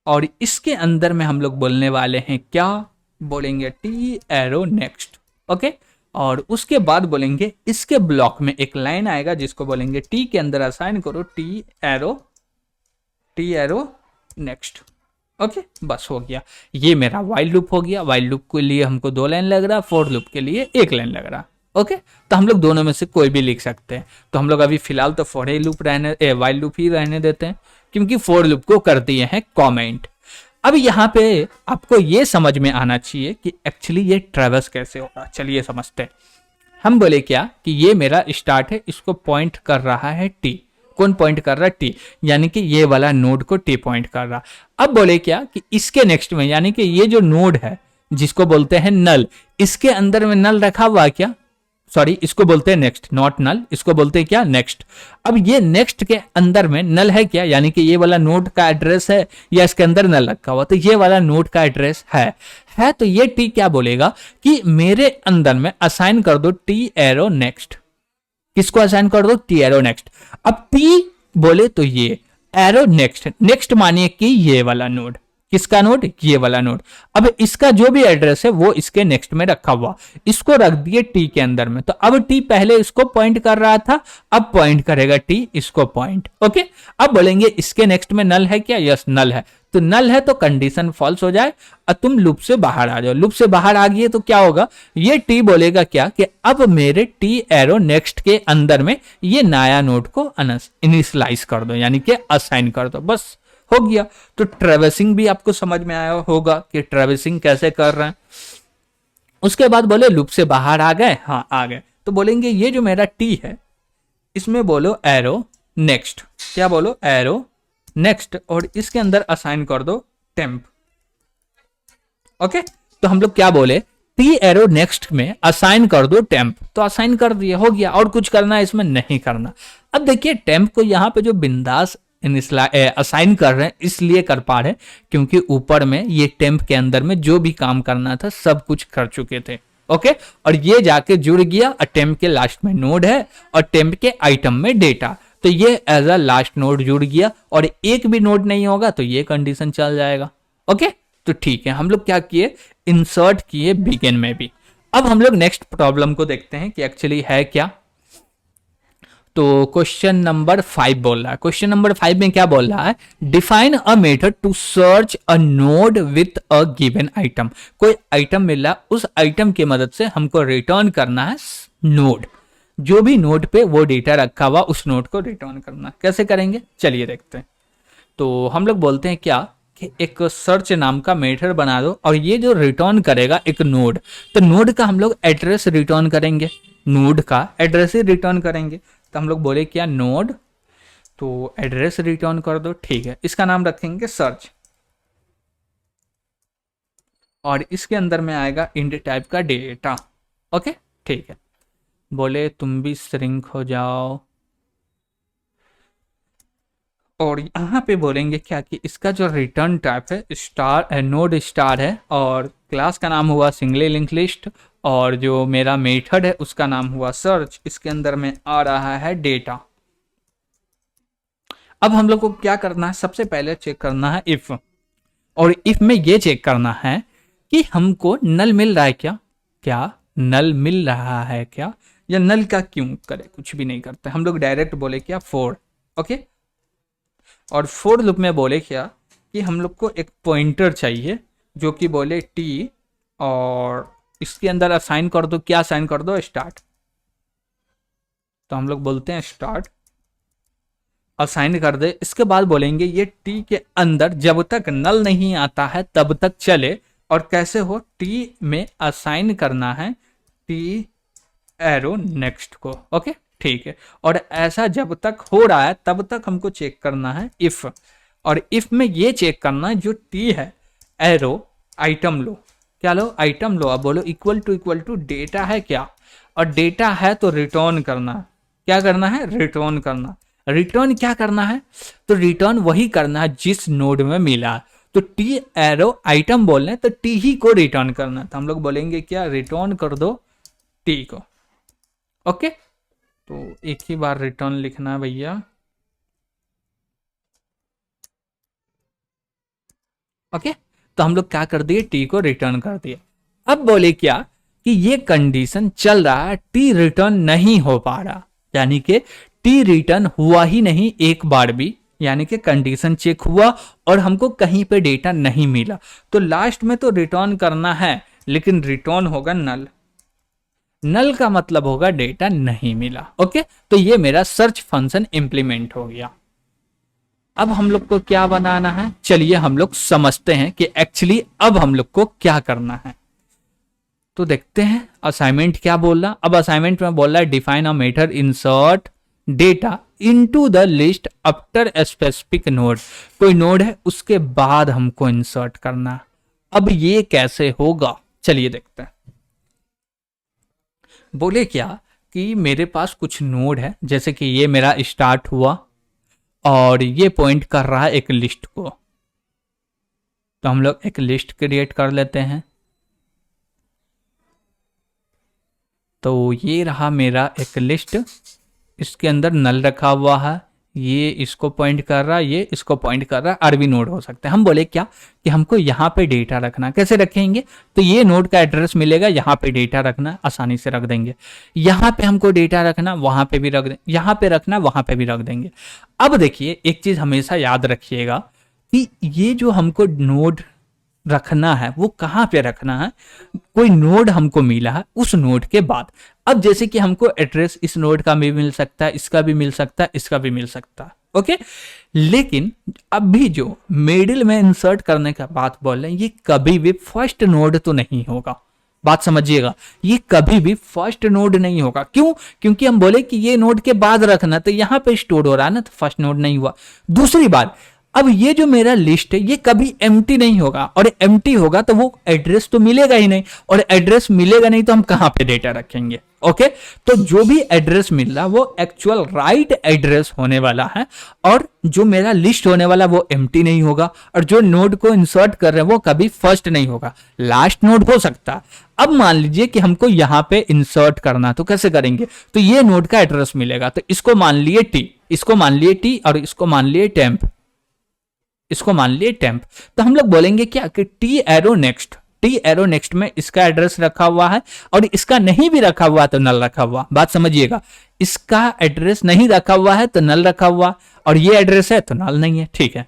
और इसके अंदर में हम लोग बोलने वाले हैं क्या? बोलेंगे टी एरो नेक्स्ट। ओके। और उसके बाद बोलेंगे इसके ब्लॉक में एक लाइन आएगा जिसको बोलेंगे टी के अंदर असाइन करो टी एरो नेक्स्ट। ओके बस हो गया। ये मेरा वाइल लूप हो गया। वाइल लूप के लिए हमको 2 लाइन लग रहा, फॉर लूप के लिए 1 लाइन लग रहा। ओके। तो हम लोग दोनों में से कोई भी लिख सकते हैं। तो हम लोग अभी फिलहाल तो फॉर लूप वाइल लूप ही रहने देते हैं, क्योंकि फॉर लूप को कर दिए हैं कमेंट। अब यहाँ पे आपको ये समझ में आना चाहिए कि एक्चुअली ये ट्रेवर्स कैसे होगा। चलिए समझते हैं। हम बोले क्या कि ये मेरा स्टार्ट है, इसको पॉइंट कर रहा है टी। कौन पॉइंट कर रहा है? टी, यानी कि ये वाला नोड को टी पॉइंट कर रहा। अब बोले क्या कि इसके नेक्स्ट में, यानी कि ये जो नोड है जिसको बोलते हैं नल, इसके अंदर में नल रखा हुआ है क्या? सॉरी, इसको बोलते हैं नेक्स्ट, नॉट नल, इसको बोलते हैं क्या? नेक्स्ट। अब ये नेक्स्ट के अंदर में नल है क्या? यानी कि ये वाला नोड का एड्रेस है या इसके अंदर नल रखा हुआ? तो ये वाला नोड का एड्रेस है तो ये टी क्या बोलेगा कि मेरे अंदर में असाइन कर दो टी एरो नेक्स्ट। किसको असाइन कर दो? T arrow next. अब टी बोले तो ये एरो नेक्स्ट, नेक्स्ट मानिए कि ये वाला नोड। किसका नोड? ये वाला नोड। अब इसका जो भी एड्रेस है वो इसके नेक्स्ट में रखा हुआ, इसको रख दिए टी के अंदर में। तो अब टी पहले इसको पॉइंट कर रहा था, अब पॉइंट करेगा टी इसको पॉइंट। ओके। अब बोलेंगे इसके नेक्स्ट में नल है क्या? यस नल है। तो नल है तो कंडीशन फॉल्स हो जाए और तुम लूप से बाहर आ जाओ। लूप से बाहर आ गए तो क्या होगा? ये टी बोलेगा क्या कि अब मेरे टी एरो नेक्स्ट के अंदर में ये नया नोड को इनिशियलाइज कर दो, यानी कि असाइन कर दो। बस हो गया। तो ट्रेवर्सिंग भी आपको समझ में आया होगा कि ट्रेवर्सिंग कैसे कर रहे हैं। उसके बाद बोले लूप से बाहर आ गए। हाँ आ गए। तो बोलेंगे ये जो मेरा टी है इसमें बोलो एरो नेक्स्ट। क्या बोलो? Arrow next. और इसके अंदर असाइन कर दो टेम्प। ओके। तो हम लोग क्या बोले? टी एरो नेक्स्ट में असाइन कर दो टेम्प, तो असाइन कर दिया, हो गया, और कुछ करना है इसमें नहीं करना। अब देखिए टेम्प को यहाँ पे जो बिंदास असाइन कर रहे हैं इसलिए कर पा रहे हैं क्योंकि ऊपर में ये टेम्प के अंदर में जो भी काम करना था सब कुछ कर चुके थे। ओके, और ये जाके जुड़ गया और टेम्प के लास्ट में नोड है और टेम्प के आइटम में डेटा, तो ये एज अ लास्ट नोड जुड़ गया और एक भी नोड नहीं होगा तो ये कंडीशन चल जाएगा। ओके, तो ठीक है, हम लोग क्या किए, इंसर्ट किए बिगिन में भी। अब हम लोग नेक्स्ट प्रॉब्लम को देखते हैं कि एक्चुअली है क्या। तो क्वेश्चन नंबर 5 बोल रहा है, क्वेश्चन नंबर 5 में क्या बोल रहा है, define a method to search a node with a given item. कोई आइटम मिला, उस आइटम की मदद से हमको रिटर्न करना है नोड, जो भी नोड पे वो डेटा रखा हुआ उस नोड को रिटर्न करना। कैसे करेंगे चलिए देखते हैं। तो हम लोग बोलते हैं क्या कि एक सर्च नाम का मेथड बना दो और ये जो रिटर्न करेगा एक नोड, तो नोड का हम लोग एड्रेस रिटर्न करेंगे, नोड का एड्रेस ही रिटर्न करेंगे। तो हम लोग बोले क्या, नोड, तो एड्रेस रिटर्न कर दो, ठीक है, इसका नाम रखेंगे सर्च और इसके अंदर में आएगा इंट टाइप का डेटा। ओके, ठीक है, बोले तुम भी श्रिंक हो जाओ और यहाँ पे बोलेंगे क्या कि इसका जो रिटर्न टाइप है स्टार नोड स्टार है और क्लास का नाम हुआ सिंगली लिंक लिस्ट और जो मेरा मेथड है उसका नाम हुआ सर्च, इसके अंदर में आ रहा है डेटा। अब हम लोग को क्या करना है, सबसे पहले चेक करना है इफ, और इफ में ये चेक करना है कि हमको नल मिल रहा है क्या, क्या नल मिल रहा है क्या, या नल का क्यों करे, कुछ भी नहीं करते हम लोग, डायरेक्ट बोले क्या फोर। ओके, और फोर लूप में बोले क्या कि हम लोग को एक पॉइंटर चाहिए जो कि बोले टी और इसके अंदर असाइन कर दो, क्या असाइन कर दो, स्टार्ट। तो हम लोग बोलते हैं स्टार्ट, असाइन कर दे। इसके बाद बोलेंगे ये टी के अंदर जब तक नल नहीं आता है तब तक चले, और कैसे हो, टी में असाइन करना है टी एरो नेक्स्ट को। ओके, ठीक है, और ऐसा जब तक हो रहा है तब तक हमको चेक करना है इफ, और इफ में ये चेक करना है जो टी है एरो आइटम लो, क्या लो, आइटम लो। अब बोलो इक्वल टू डेटा है क्या, और डेटा है तो रिटर्न करना, क्या करना है, रिटर्न करना। रिटर्न क्या करना है, तो रिटर्न वही करना है जिस नोड में मिला, तो टी एरो आइटम बोल रहे हैं तो टी ही को रिटर्न करना। तो हम लोग बोलेंगे क्या, रिटर्न कर दो टी को। ओके, तो एक ही बार रिटर्न लिखना है भैया। ओके, तो हम लोग क्या कर दिए, टी को रिटर्न कर दिए। अब बोले क्या कि ये कंडीशन चल रहा है, टी रिटर्न नहीं हो पा रहा, यानी कि टी रिटर्न हुआ ही नहीं एक बार भी, यानी कि कंडीशन चेक हुआ और हमको कहीं पे डेटा नहीं मिला, तो लास्ट में तो रिटर्न करना है लेकिन रिटर्न होगा नल, नल का मतलब होगा डेटा नहीं मिला। ओके, तो ये मेरा सर्च फंक्शन इंप्लीमेंट हो गया। अब हम लोग को क्या बनाना है, चलिए हम लोग समझते हैं कि एक्चुअली अब हम लोग को क्या करना है। तो देखते हैं असाइनमेंट क्या बोल रहा। अब असाइनमेंट में बोल रहा है define a method insert data into the list after a specific node, कोई नोड है उसके बाद हमको इंसर्ट करना है। अब ये कैसे होगा चलिए देखते हैं। बोले क्या कि मेरे पास कुछ नोड है, जैसे कि ये मेरा स्टार्ट हुआ और ये पॉइंट कर रहा है एक लिस्ट को, तो हम लोग एक लिस्ट क्रिएट कर लेते हैं। तो ये रहा मेरा एक लिस्ट, इसके अंदर नल रखा हुआ है, ये इसको पॉइंट कर रहा है, ये इसको पॉइंट कर रहा है, आरबी नोड हो सकता है। हम बोले क्या कि हमको यहाँ पे डेटा रखना, कैसे रखेंगे, तो ये नोड का एड्रेस मिलेगा, यहाँ पे डेटा रखना, आसानी से रख देंगे। यहाँ पे हमको डेटा रखना, वहां पे भी रख दें, यहाँ पे रखना, वहां पे भी रख देंगे। अब देखिए एक चीज हमेशा याद रखिएगा कि ये जो हमको नोड रखना है वो कहाँ पे रखना है, कोई नोड हमको मिला है उस नोड के बाद। अब जैसे कि हमको एड्रेस इस नोड का भी मिल सकता है, इसका भी मिल सकता है, इसका भी मिल सकता है। ओके, लेकिन अभी जो मिडिल में इंसर्ट करने का बात बोल रहे हैं, ये कभी भी फर्स्ट नोड तो नहीं होगा, बात समझिएगा, ये कभी भी फर्स्ट नोड नहीं होगा। क्यों, क्योंकि हम बोले कि ये नोड के बाद रखना, तो यहाँ पे स्टोर हो रहा है ना, तो फर्स्ट नोड नहीं हुआ। दूसरी बात, अब ये जो मेरा लिस्ट है ये कभी एम्प्टी नहीं होगा, और एम्प्टी होगा तो वो एड्रेस तो मिलेगा ही नहीं, और एड्रेस मिलेगा नहीं तो हम कहां पे डेटा रखेंगे। ओके, तो जो भी एड्रेस मिल रहा वो एक्चुअल राइट एड्रेस होने वाला है, और जो मेरा लिस्ट होने वाला वो एम्प्टी नहीं होगा, और जो नोड को इंसर्ट कर रहे हैं वो कभी फर्स्ट नहीं होगा, लास्ट नोड हो सकता है। अब मान लीजिए कि हमको यहां पे इंसर्ट करना, तो कैसे करेंगे, तो ये नोड का एड्रेस मिलेगा, तो इसको मान लिए टी, इसको मान लिए टी, और इसको मान लिए टेम्प, इसको मान लिए टेम्प। तो हम लोग बोलेंगे क्या कि T arrow next, T arrow next में इसका एड्रेस रखा हुआ है, और इसका नहीं भी रखा हुआ तो नल रखा हुआ। बात समझिएगा, इसका एड्रेस नहीं रखा हुआ है तो नल रखा हुआ, और ये एड्रेस है तो नल नहीं है। ठीक है,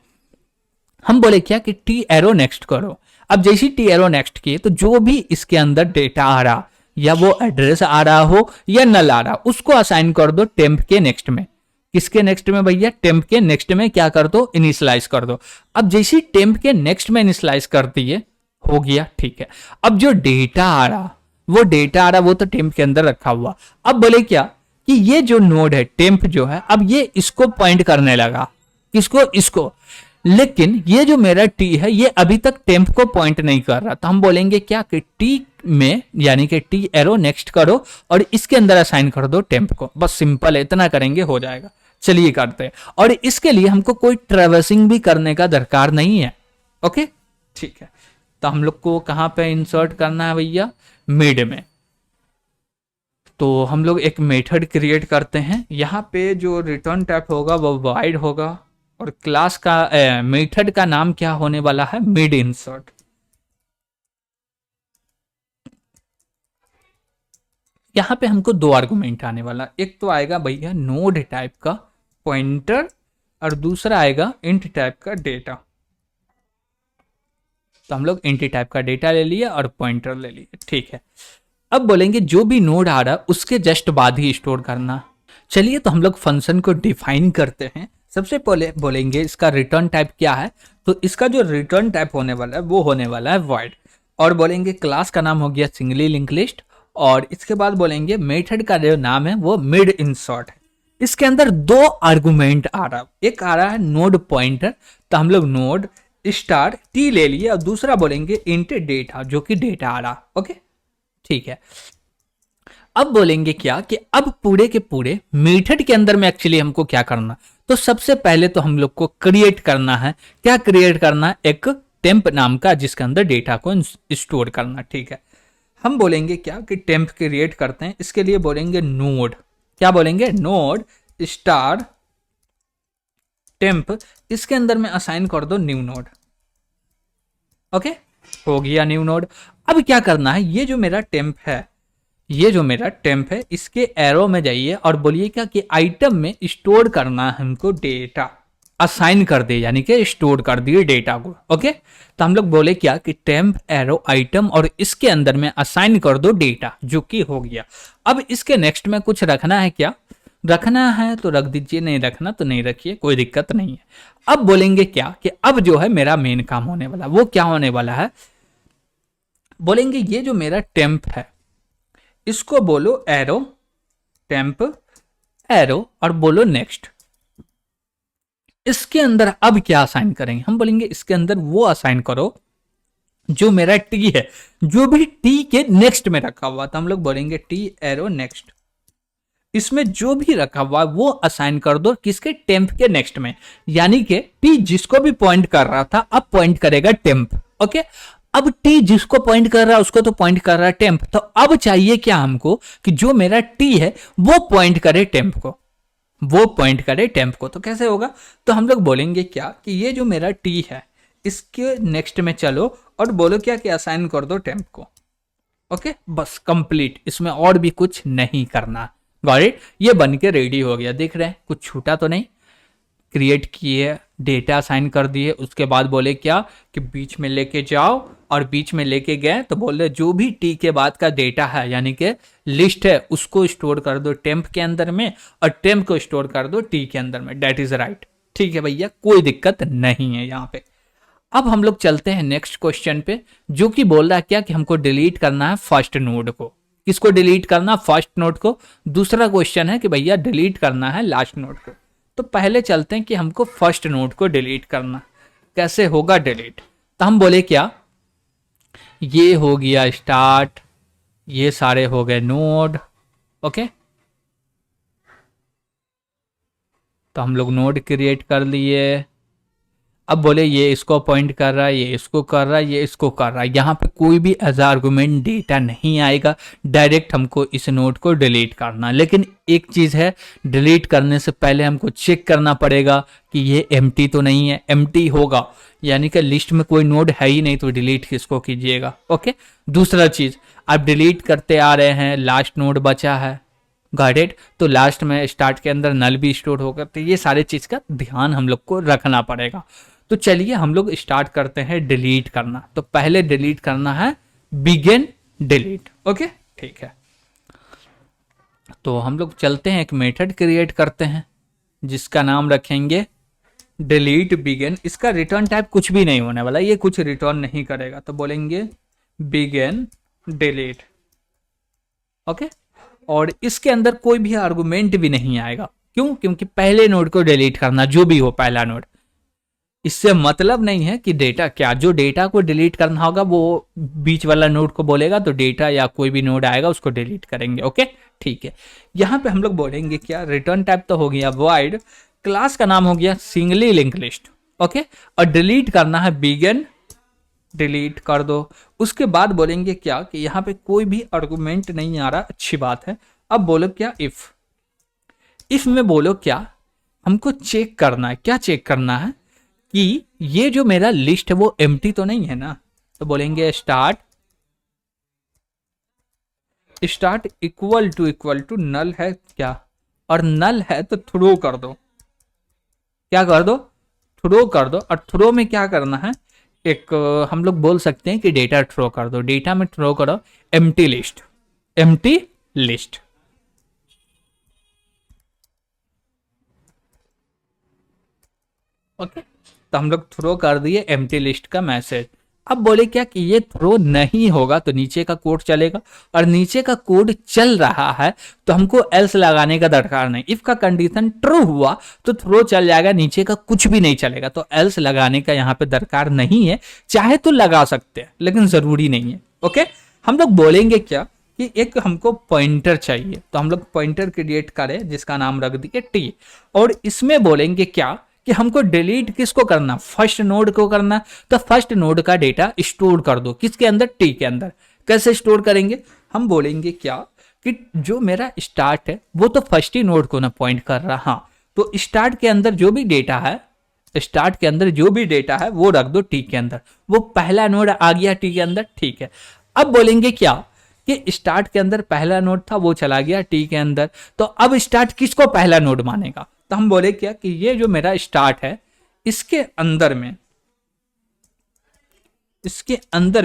हम बोले क्या कि टी एरो नेक्स्ट करो। अब जैसे टी एरो नेक्स्ट किए तो जो भी इसके अंदर डेटा आ रहा, या वो एड्रेस आ रहा हो या नल आ रहा, उसको असाइन कर दो टेम्प के नेक्स्ट में। किसके नेक्स्ट में भैया, टेम्प के नेक्स्ट में क्या कर दो, इनिशियलाइज कर दो। अब जैसे टेम्प के नेक्स्ट में इनिशियलाइज कर दिए, हो गया। ठीक है, अब जो डेटा आ रहा, वो डेटा आ रहा वो तो टेम्प के अंदर रखा हुआ। अब बोले क्या कि ये जो नोड है टेम्प जो है, अब ये इसको पॉइंट करने लगा, किसको, इसको। लेकिन ये जो मेरा टी है ये अभी तक टेम्प को पॉइंट नहीं कर रहा, तो हम बोलेंगे क्या कि टी में, यानी कि टी एरो नेक्स्ट करो और इसके अंदर असाइन कर दो टेम्प को। बस सिंपल है, इतना करेंगे हो जाएगा। चलिए करते हैं, और इसके लिए हमको कोई ट्रेवर्सिंग भी करने का दरकार नहीं है। ओके, ठीक है, तो हम लोग को कहां पे इंसर्ट करना है भैया, मिड में। तो हम लोग एक मेथड क्रिएट करते हैं, यहाँ पे जो रिटर्न टाइप होगा वो वाइड होगा, और क्लास का मेथड का नाम क्या होने वाला है, मिड इंसर्ट। यहाँ पे हमको दो आर्गुमेंट आने वाला, एक तो आएगा भैया नोड टाइप का पॉइंटर, और दूसरा आएगा इंट टाइप का डेटा। तो हम लोग इंट टाइप का डेटा ले लिए और पॉइंटर ले लिए। ठीक है, अब बोलेंगे जो भी नोड आ रहा है उसके जस्ट बाद ही स्टोर करना। चलिए, तो हम लोग फंक्शन को डिफाइन करते हैं। सबसे पहले बोलेंगे इसका रिटर्न टाइप क्या है, तो इसका जो रिटर्न टाइप होने वाला है वो होने वाला है वॉइड, और बोलेंगे क्लास का नाम हो गया सिंगली लिंक लिस्ट, और इसके बाद बोलेंगे मेथड का जो नाम है वो मिड इंसर्ट है। इसके अंदर दो आर्गुमेंट आ रहा है, एक आ रहा है नोड पॉइंटर, तो हम लोग नोड स्टार टी ले लिए, और दूसरा बोलेंगे इंट डेटा, जो कि डेटा आ रहा। ओके, ठीक है, अब बोलेंगे क्या कि अब पूरे के पूरे मेथड के अंदर में एक्चुअली हमको क्या करना, तो सबसे पहले तो हम लोग को क्रिएट करना है, क्या क्रिएट करना है, एक टेम्प नाम का, जिसके अंदर डेटा को स्टोर करना। ठीक है, हम बोलेंगे क्या कि टेम्प क्रिएट करते हैं, इसके लिए बोलेंगे नोड, क्या बोलेंगे, नोड स्टार टेम्प, इसके अंदर में असाइन कर दो न्यू नोड। ओके, हो गया न्यू नोड। अब क्या करना है, ये जो मेरा टेम्प है, ये जो मेरा टेम्प है, इसके एरो में जाइए और बोलिए क्या कि आइटम में स्टोर करना है हमको डेटा, असाइन कर दे, यानी कि स्टोर कर दिए डेटा को। ओके, तो हम लोग बोले क्या कि टेम्प एरो आइटम, और इसके अंदर में असाइन कर दो डेटा, जो कि हो गया। अब इसके नेक्स्ट में कुछ रखना है, क्या रखना है तो रख दीजिए, नहीं रखना तो नहीं रखिए, कोई दिक्कत नहीं है। अब बोलेंगे क्या कि अब जो है मेरा मेन काम होने वाला, वो क्या होने वाला है, बोलेंगे ये जो मेरा टेम्प है इसको बोलो एरो टेम्प एरो, और बोलो नेक्स्ट। इसके अंदर अब क्या असाइन करेंगे, हम बोलेंगे इसके अंदर वो असाइन करो जो मेरा टी है, जो भी टी के नेक्स्ट में रखा हुआ था। हम लोग बोलेंगे टी एरो नेक्स्ट, इसमें जो भी रखा हुआ वो असाइन कर दो किसके, टेम्प के नेक्स्ट में, यानी कि टी जिसको भी पॉइंट कर रहा था अब पॉइंट करेगा टेम्प। ओके, अब टी जिसको पॉइंट कर रहा है उसको तो पॉइंट कर रहा है टेम्प, तो अब चाहिए क्या हमको कि जो मेरा टी है वो पॉइंट करे टेम्प को, वो पॉइंट करे टेम्प को। तो कैसे होगा, तो हम लोग बोलेंगे क्या कि ये जो मेरा टी है इसके नेक्स्ट में चलो और बोलो क्या कि असाइन कर दो टेम्प को। ओके, बस कंप्लीट, इसमें और भी कुछ नहीं करना। गॉट इट, ये बन के रेडी हो गया, देख रहे हैं कुछ छूटा तो नहीं। क्रिएट किए, डेटा असाइन कर दिए, उसके बाद बोले क्या कि बीच में लेके जाओ, और बीच में लेके गए तो बोले जो भी टी के बाद का डेटा है यानी कि लिस्ट है उसको स्टोर कर दो टेम्प के अंदर में, और टेम्प को स्टोर कर दो टी के अंदर में। डेट इज राइट, ठीक है भैया, कोई दिक्कत नहीं है यहाँ पे। अब हम लोग चलते हैं नेक्स्ट क्वेश्चन पे, जो कि बोल रहा है क्या कि हमको डिलीट करना है फर्स्ट नोड को। किसको डिलीट करना, फर्स्ट नोड को। दूसरा क्वेश्चन है कि भैया डिलीट करना है लास्ट नोड को। तो पहले चलते हैं कि हमको फर्स्ट नोड को डिलीट करना, कैसे होगा डिलीट। तो हम बोले क्या, ये हो गया स्टार्ट, ये सारे हो गए नोड, ओके। तो हम लोग नोड क्रिएट कर लिए। अब बोले ये इसको पॉइंट कर रहा है, ये इसको कर रहा है, ये इसको कर रहा है। यहाँ पे कोई भी एज आर्गुमेंट डेटा नहीं आएगा, डायरेक्ट हमको इस नोड को डिलीट करना। लेकिन एक चीज़ है, डिलीट करने से पहले हमको चेक करना पड़ेगा कि ये एम्प्टी तो नहीं है। एम्प्टी होगा यानी कि लिस्ट में कोई नोड है ही नहीं, तो डिलीट किसको कीजिएगा, ओके। दूसरा चीज़, आप डिलीट करते आ रहे हैं, लास्ट नोड बचा है, गाइडेड, तो लास्ट में स्टार्ट के अंदर नल भी स्टोर होगा। तो ये सारे चीज़ का ध्यान हम लोग को रखना पड़ेगा। तो चलिए हम लोग स्टार्ट करते हैं डिलीट करना। तो पहले डिलीट करना है बिगिन डिलीट, ओके, ठीक है। तो हम लोग चलते हैं, एक मेथड क्रिएट करते हैं जिसका नाम रखेंगे डिलीट बिगिन। इसका रिटर्न टाइप कुछ भी नहीं होने वाला, ये कुछ रिटर्न नहीं करेगा। तो बोलेंगे बिगिन डिलीट, ओके। और इसके अंदर कोई भी आर्गुमेंट भी नहीं आएगा। क्यों? क्योंकि पहले नोड को डिलीट करना, जो भी हो पहला नोड। इससे मतलब नहीं है कि डेटा क्या, जो डेटा को डिलीट करना होगा वो बीच वाला नोड को बोलेगा, तो डेटा या कोई भी नोड आएगा उसको डिलीट करेंगे, ओके, ठीक है। यहाँ पे हम लोग बोलेंगे क्या, रिटर्न टाइप तो हो गया वॉइड, क्लास का नाम हो गया सिंगली लिंक लिस्ट, ओके। और डिलीट करना है बिगिन डिलीट कर दो। उसके बाद बोलेंगे क्या कि यहाँ पे कोई भी आर्गुमेंट नहीं आ रहा, अच्छी बात है। अब बोलो क्या, इफ में बोलो क्या, हमको चेक करना है। क्या चेक करना है कि ये जो मेरा लिस्ट है वो एम्प्टी तो नहीं है ना। तो बोलेंगे स्टार्ट इक्वल टू नल है क्या, और नल है तो थ्रो कर दो। क्या कर दो, थ्रो कर दो। और थ्रो में क्या करना है, एक हम लोग बोल सकते हैं कि डेटा थ्रो कर दो। डेटा में थ्रो करो एम्प्टी लिस्ट, ओके। तो हम लोग थ्रो कर दिए एम्प्टी लिस्ट का मैसेज। अब बोले क्या कि ये थ्रो नहीं होगा तो नीचे का कोड चलेगा, और नीचे का कोड चल रहा है तो हमको एल्स लगाने का दरकार नहीं। इफ का कंडीशन ट्रू हुआ तो थ्रो चल जाएगा, नीचे का कुछ भी नहीं चलेगा। तो एल्स लगाने का यहाँ पे दरकार नहीं है, चाहे तो लगा सकते हैं लेकिन जरूरी नहीं है, ओके। हम लोग बोलेंगे क्या कि एक हमको पॉइंटर चाहिए, तो हम लोग पॉइंटर क्रिएट करें जिसका नाम रख दिए टी। और इसमें बोलेंगे क्या कि हमको डिलीट किसको करना, फर्स्ट नोड को करना। तो फर्स्ट नोड का डेटा स्टोर कर दो, किसके अंदर, टी के अंदर। कैसे स्टोर करेंगे, हम बोलेंगे क्या कि जो मेरा स्टार्ट है वो तो फर्स्ट ही नोड को ना पॉइंट कर रहा, हाँ, तो स्टार्ट के अंदर जो भी डेटा है, स्टार्ट के अंदर जो भी डेटा है वो रख दो टी के अंदर। वो पहला नोड आ गया टी के अंदर, ठीक है। अब बोलेंगे क्या कि स्टार्ट के अंदर पहला नोड था वो चला गया टी के अंदर, तो अब स्टार्ट किसको पहला नोड मानेगा। तो हम बोले क्या कि ये जो मेरा स्टार्ट है इसके अंदर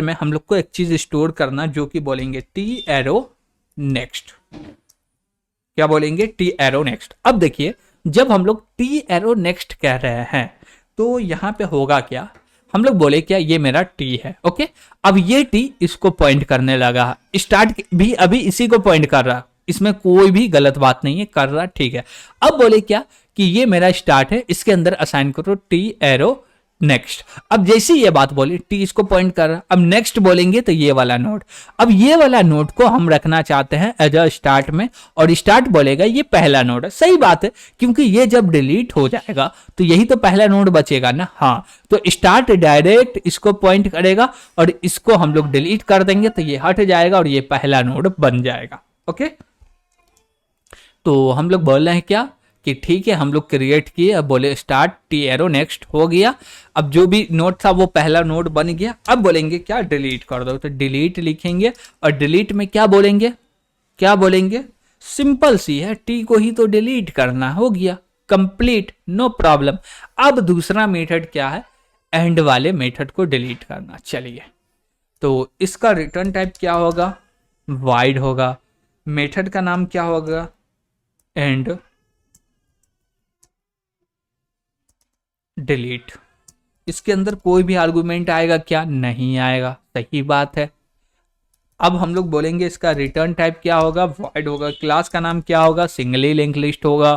में हम लोग को एक चीज स्टोर करना, जो कि बोलेंगे टी एरो नेक्स्ट। क्या बोलेंगे, टी एरो नेक्स्ट। अब देखिए जब हम लोग टी एरो नेक्स्ट कह रहे हैं तो यहां पे होगा क्या, हम लोग बोले क्या ये मेरा टी है, ओके। अब ये टी इसको पॉइंट करने लगा, स्टार्ट भी अभी इसी को पॉइंट कर रहा, इसमें कोई भी गलत बात नहीं है, कर रहा, ठीक है। अब बोले क्या कि ये मेरा स्टार्ट है, इसके अंदर असाइन करो टी एरो नेक्स्ट। अब जैसे ये बात बोली टी इसको पॉइंट कर रहा, अब नेक्स्ट बोलेंगे तो ये वाला नोड। अब ये वाला नोड को हम रखना चाहते हैं एज अ स्टार्ट में, और स्टार्ट बोलेगा ये पहला नोड है। सही बात है, क्योंकि ये जब डिलीट हो जाएगा तो यही तो पहला नोड बचेगा ना, हाँ। तो स्टार्ट डायरेक्ट इसको पॉइंट करेगा और इसको हम लोग डिलीट कर देंगे तो ये हट जाएगा और ये पहला नोड बन जाएगा, ओके। तो हम लोग बोल रहे हैं क्या कि ठीक है, हम लोग क्रिएट किए। अब बोले स्टार्ट टी एरो नेक्स्ट हो गया। अब जो भी नोड था वो पहला नोड बन गया। अब बोलेंगे क्या, डिलीट कर दो। तो डिलीट लिखेंगे और डिलीट में क्या बोलेंगे, सिंपल सी है, टी को ही तो डिलीट करना, हो गया कंप्लीट, नो प्रॉब्लम। अब दूसरा मेथड क्या है, एंड वाले मेथड को डिलीट करना। चलिए, तो इसका रिटर्न टाइप क्या होगा, वाइड होगा। मेथड का नाम क्या होगा, एंड डिलीट। इसके अंदर कोई भी आर्गुमेंट आएगा क्या, नहीं आएगा, सही बात है। अब हम लोग बोलेंगे इसका रिटर्न टाइप क्या होगा, वॉइड होगा। क्लास का नाम क्या होगा, सिंगली लिंक लिस्ट होगा।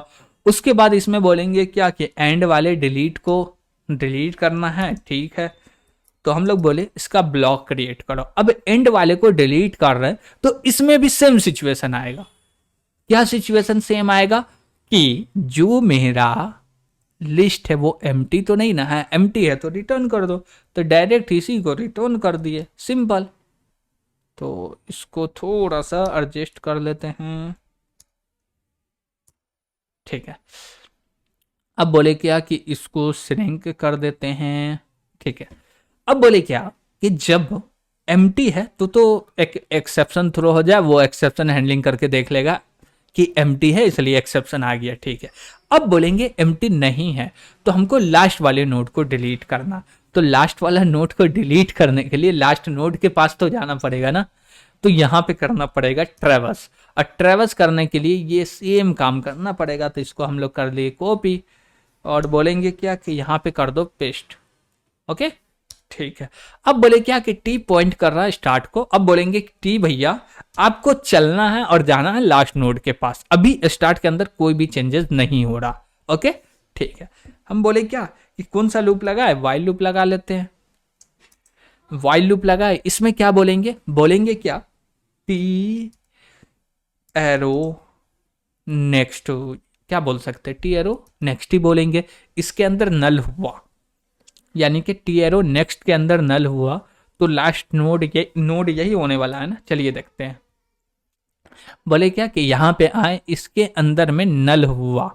उसके बाद इसमें बोलेंगे क्या कि एंड वाले डिलीट को डिलीट करना है, ठीक है। तो हम लोग बोले इसका ब्लॉक क्रिएट करो। अब एंड वाले को डिलीट कर रहे हैं तो इसमें भी सेम सिचुएशन आएगा। क्या सिचुएशन सेम आएगा कि जो मेरा लिस्ट है वो एम्प्टी तो नहीं ना है, एम्प्टी है तो रिटर्न कर दो। तो डायरेक्ट इसी को रिटर्न कर दिए, सिंपल। तो इसको थोड़ा सा एडजस्ट कर लेते हैं, ठीक है। अब बोले क्या कि इसको श्रिंक कर देते हैं, ठीक है। अब बोले क्या कि जब एम्प्टी है तो एक एक्सेप्शन थ्रो हो जाए, वो एक्सेप्शन हैंडलिंग करके देख लेगा कि एम्प्टी है इसलिए एक्सेप्शन आ गया, ठीक है। अब बोलेंगे एम्प्टी नहीं है तो हमको लास्ट वाले नोड को डिलीट करना। तो लास्ट वाला नोड को डिलीट करने के लिए लास्ट नोड के पास तो जाना पड़ेगा ना, तो यहाँ पे करना पड़ेगा ट्रेवर्स। और ट्रेवर्स करने के लिए ये सेम काम करना पड़ेगा। तो इसको हम लोग कर लिए कॉपी और बोलेंगे क्या कि यहाँ पे कर दो पेस्ट, ओके, ठीक है। अब बोले क्या कि टी पॉइंट कर रहा है स्टार्ट को। अब बोलेंगे टी भैया आपको चलना है और जाना है लास्ट नोड के पास, अभी स्टार्ट के अंदर कोई भी चेंजेस नहीं हो रहा, ओके, ठीक है। हम बोले क्या कि कौन सा लूप लगा है, वाइल लूप लगा लेते हैं। वाइल लूप लगा है, इसमें क्या बोलेंगे, बोलेंगे क्या टी एरो नेक्स्ट, क्या बोल सकते हैं, टी एरो नेक्स्ट ही बोलेंगे। इसके अंदर नल हुआ, यानी कि टी एरो नेक्स्ट के अंदर नल हुआ तो लास्ट नोड यही होने वाला है ना। चलिए देखते हैं। बोले क्या कि यहाँ पे आए, इसके अंदर में नल हुआ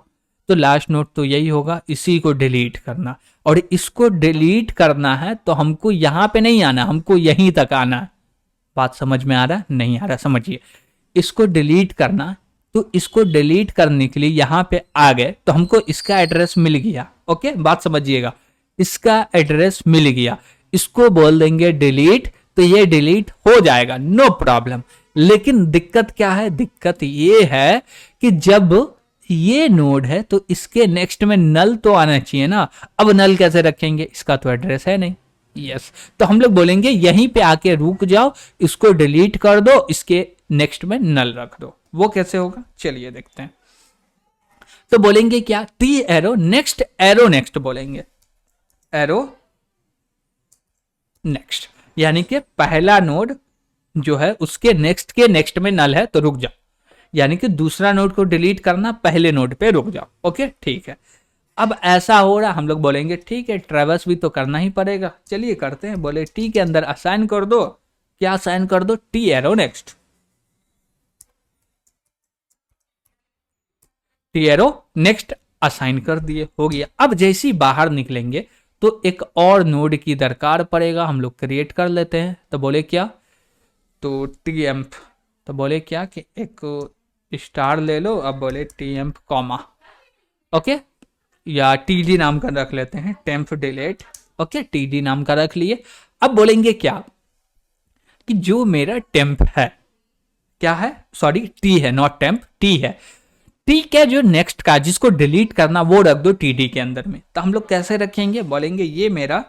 तो लास्ट नोड तो यही होगा, इसी को डिलीट करना। और इसको डिलीट करना है तो हमको यहाँ पे नहीं आना, हमको यहीं तक आना है। बात समझ में आ रहा है, नहीं आ रहा, समझिए। इसको डिलीट करना, तो इसको डिलीट करने के लिए यहाँ पे आ गए तो हमको इसका एड्रेस मिल गया, ओके, बात समझिएगा। इसका एड्रेस मिल गया, इसको बोल देंगे डिलीट, तो ये डिलीट हो जाएगा, नो प्रॉब्लम। लेकिन दिक्कत क्या है, दिक्कत ये है कि जब ये नोड है तो इसके नेक्स्ट में नल तो आना चाहिए ना। अब नल कैसे रखेंगे, इसका तो एड्रेस है नहीं, यस। तो हम लोग बोलेंगे यहीं पे आके रुक जाओ, इसको डिलीट कर दो, इसके नेक्स्ट में नल रख दो। वो कैसे होगा, चलिए देखते हैं। तो बोलेंगे क्या, टी एरो नेक्स्ट बोलेंगे, एरो नेक्स्ट, यानी कि पहला नोड जो है उसके नेक्स्ट के नेक्स्ट में नल है तो रुक जाओ, यानी कि दूसरा नोड को डिलीट करना, पहले नोड पे रुक जाओ, ओके, ठीक है। अब ऐसा हो रहा, हम लोग बोलेंगे ठीक है ट्रेवर्स भी तो करना ही पड़ेगा, चलिए करते हैं। बोले टी के अंदर असाइन कर दो, क्या असाइन कर दो, T arrow next, T arrow next assign कर दिए, हो गया। अब जैसे ही बाहर निकलेंगे तो एक और नोड की दरकार पड़ेगा, हम लोग क्रिएट कर लेते हैं। तो बोले क्या, तो टी एम्प, तो बोले क्या कि एक स्टार ले लो। अब बोले टी एम्प कॉमा, ओके, या टीडी नाम का रख लेते हैं, टेम्प डिलीट, ओके, टीडी नाम का रख लिए। अब बोलेंगे क्या कि जो मेरा टेम्प है, क्या है, सॉरी टी है, नॉट टेम्प, टी है, टी के जो नेक्स्ट का जिसको डिलीट करना वो रख दो टीडी के अंदर में। तो हम लोग कैसे रखेंगे, बोलेंगे ये मेरा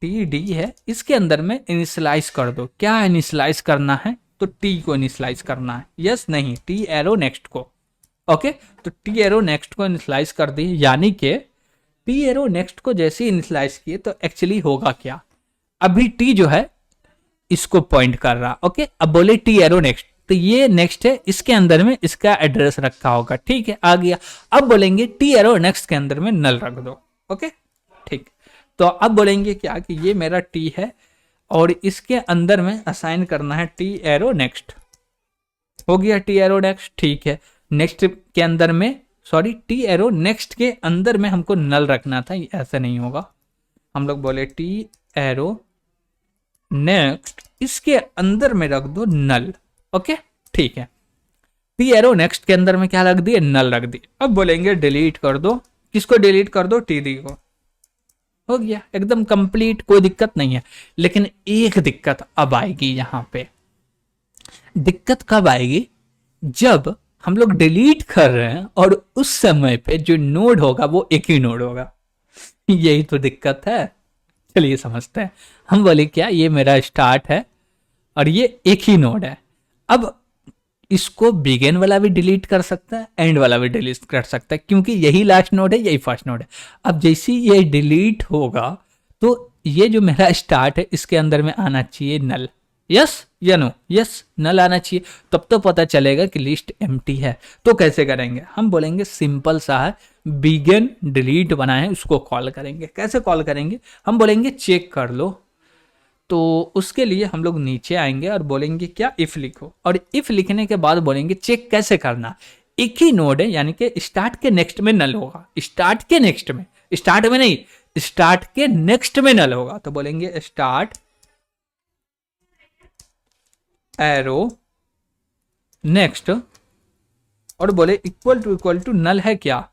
टीडी है, इसके अंदर में इनिशियलाइज कर दो। क्या इनिशियलाइज करना है, तो टी को इनिशियलाइज करना है, यस, नहीं, टी एरो नेक्स्ट को, ओके। तो टी एरो नेक्स्ट को इनिशियलाइज कर दी, यानी कि टी एरो नेक्स्ट को जैसे ही इनिशियलाइज किए तो एक्चुअली होगा क्या, अभी टी जो है इसको पॉइंट कर रहा, ओके। अब बोले टी एरो नेक्स्ट, तो ये नेक्स्ट है, इसके अंदर में इसका एड्रेस रखा होगा, ठीक है, आ गया। अब बोलेंगे टी एरो नेक्स्ट के अंदर में नल रख दो, ओके, ठीक। तो अब बोलेंगे क्या कि ये मेरा टी है और इसके अंदर में असाइन करना है टी एरो नेक्स्ट, हो गया टी एरो नेक्स्ट, ठीक है। नेक्स्ट के अंदर में, सॉरी टी एरो नेक्स्ट के अंदर में हमको नल रखना था, ऐसा नहीं होगा। हम लोग बोले टी एरो नेक्स्ट, इसके अंदर में रख दो नल, ओके, ठीक है। टी एरो नेक्स्ट के अंदर में क्या रख दिए, नल रख दिए। अब बोलेंगे डिलीट कर दो, किसको डिलीट कर दो, टीडी को, हो गया, एकदम कंप्लीट, कोई दिक्कत नहीं है। लेकिन एक दिक्कत अब आएगी, यहां पे दिक्कत कब आएगी, जब हम लोग डिलीट कर रहे हैं और उस समय पे जो नोड होगा वो एक ही नोड होगा, यही तो दिक्कत है। चलिए समझते हैं। हम बोले क्या, ये मेरा स्टार्ट है और ये एक ही नोड है। अब इसको बिगिन वाला भी डिलीट कर सकता है, एंड वाला भी डिलीट कर सकता है, क्योंकि यही लास्ट नोड है, यही फर्स्ट नोड है। अब जैसे ही ये डिलीट होगा तो ये जो मेरा स्टार्ट है इसके अंदर में आना चाहिए नल। यस या नो? यस, नल आना चाहिए, तब तो पता चलेगा कि लिस्ट एम्प्टी है। तो कैसे करेंगे? हम बोलेंगे सिंपल सा है, बिगिन डिलीट बना है उसको कॉल करेंगे। कैसे कॉल करेंगे? हम बोलेंगे चेक कर लो। तो उसके लिए हम लोग नीचे आएंगे और बोलेंगे क्या, इफ लिखो, और इफ लिखने के बाद बोलेंगे चेक कैसे करना। एक ही नोड है, यानी कि स्टार्ट के नेक्स्ट में नल होगा, स्टार्ट के नेक्स्ट में, स्टार्ट में नहीं, स्टार्ट के नेक्स्ट में नल होगा। तो बोलेंगे स्टार्ट एरो नेक्स्ट, और बोले इक्वल टू नल है क्या,